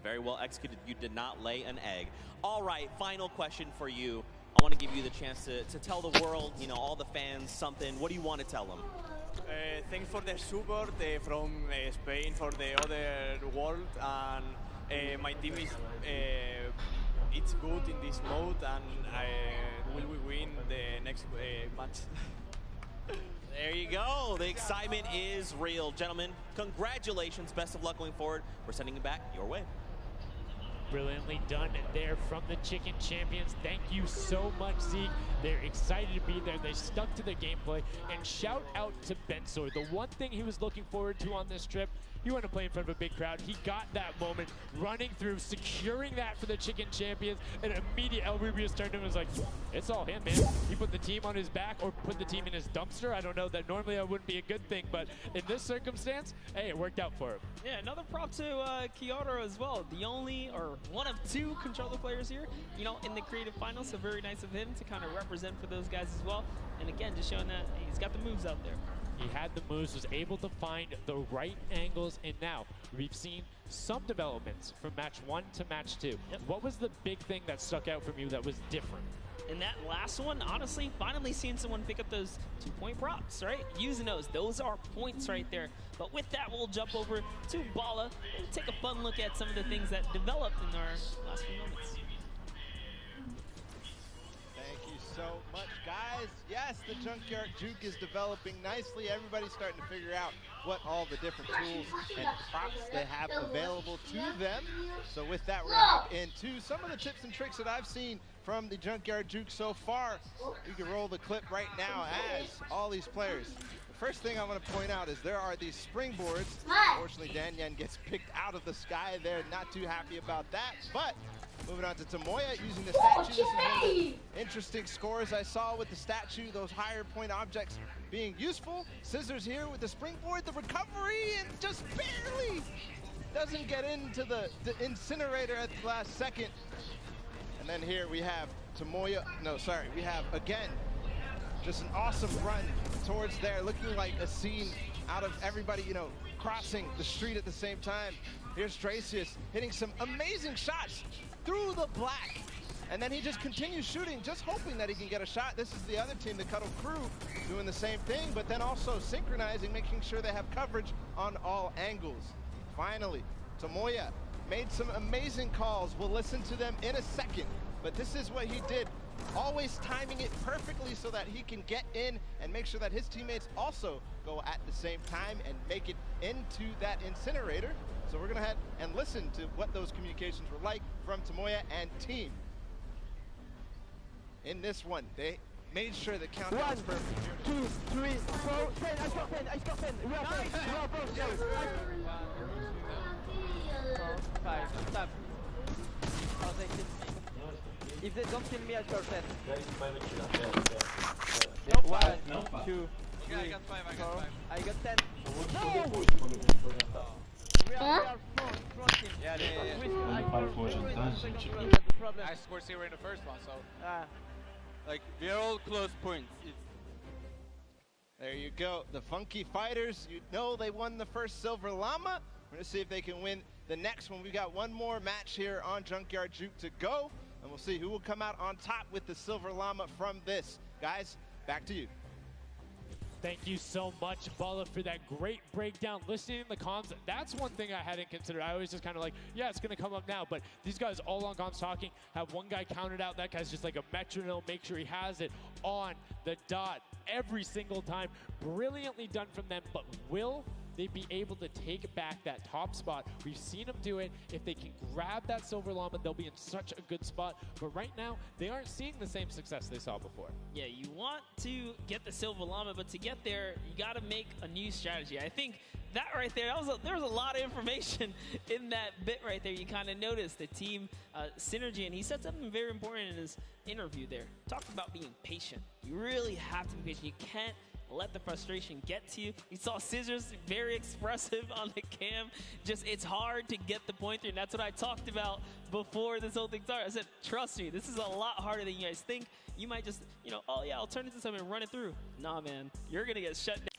Speaker 5: Very well executed. You did not lay an egg. All right, final question for you. I want to give you the chance to tell the world, you know, all the fans something. What do you want to tell them?
Speaker 14: Thanks for the support from Spain, for the other world, and my team is it's good in this mode, and will we win the next match?
Speaker 5: There you go. The excitement is real. Gentlemen, congratulations. Best of luck going forward. We're sending it back your way.
Speaker 2: Brilliantly done there from the Chicken Champions. Thank you so much, Zeke. They're excited to be there. They stuck to the gameplay. And shout out to Bensor. The one thing he was looking forward to on this trip, he wanted to play in front of a big crowd. He got that moment, running through, securing that for the Chicken Champions. And immediate El Rubius turned to him and was like, it's all him, man. He put the team on his back or put the team in his dumpster. I don't know. That normally that wouldn't be a good thing. But in this circumstance, hey, it worked out for him.
Speaker 1: Yeah, another prop to Kyoto as well. The only, or one of two controller players here, you know, in the creative finals. So very nice of him to kind of represent for those guys as well. And again, just showing that he's got the moves out there.
Speaker 2: He had the moves, was able to find the right angles, and now we've seen some developments from match 1 to match 2. Yep. What was the big thing that stuck out from you that was different?
Speaker 1: In that last one, honestly, finally seeing someone pick up those 2-point props, right? Using those are points right there. But with that, we'll jump over to Bala and take a fun look at some of the things that developed in our last few moments.
Speaker 3: So much, guys. Yes, the Junkyard Juke is developing nicely. Everybody's starting to figure out what all the different tools and props they have available to them. So with that, we're going to hop into some of the tips and tricks that I've seen from the Junkyard Juke so far. We can roll the clip right now as all these players. The first thing I want to point out is there are these springboards. Unfortunately, Dan Yen gets picked out of the sky there. Not too happy about that, but moving on to Tomoya using the statue. This is one of the interesting scores I saw with the statue, those higher point objects being useful. Scissors here with the springboard, the recovery, and just barely doesn't get into the incinerator at the last second. And then here we have Tomoya, we have again, just an awesome run towards there, looking like a scene out of everybody, you know, crossing the street at the same time. Here's Dracius hitting some amazing shots through the black, and then he just continues shooting, just hoping that he can get a shot. This is the other team, the Cuddle Crew, doing the same thing, but then also synchronizing, making sure they have coverage on all angles. Finally, Tomoya made some amazing calls. We'll listen to them in a second, but this is what he did, always timing it perfectly so that he can get in and make sure that his teammates also go at the same time and make it into that incinerator. So we're gonna head and listen to what those communications were like from Tomoya and team. In this one, they made sure the countdown was perfect.
Speaker 15: 1, 2, 3, 4, 10, I got 10, I got 10. We are 10, we are both 10. 5, stop. I'll take it. If they don't kill me, I score 10. 1, 2, 3, I got 5, 4, I got 10. No! We are front team.
Speaker 14: Yeah. I scored 0 in the first one, so like we are all close points.
Speaker 3: There you go. The Funky Fighters, you know they won the first Silver Llama. We're gonna see if they can win the next one. We've got one more match here on Junkyard Juke to go, and we'll see who will come out on top with the Silver Llama from this. Guys, back to you.
Speaker 2: Thank you so much, Bala, for that great breakdown. Listening in the comms, that's one thing I hadn't considered. I always just kind of like, yeah, it's going to come up now. But these guys all on comms talking, have one guy counted out. That guy's just like a metronome. Make sure he has it on the dot every single time. Brilliantly done from them. But will they be able to take back that top spot? We've seen them do it. If they can grab that Silver Llama, they'll be in such a good spot. But right now, they aren't seeing the same success they saw before.
Speaker 1: Yeah, you want to get the Silver Llama, but to get there, you got to make a new strategy. I think that right there, there was a lot of information in that bit right there. You kind of noticed the team synergy, and he said something very important in his interview there. Talked about being patient. You really have to be patient. You can't let the frustration get to you. You saw Scissors very expressive on the cam. Just, it's hard to get the pointer, and that's what I talked about before this whole thing started. I said, trust me, this is a lot harder than you guys think. You might just, you know, oh yeah, I'll turn it to something and run it through. Nah, man, you're gonna get shut down.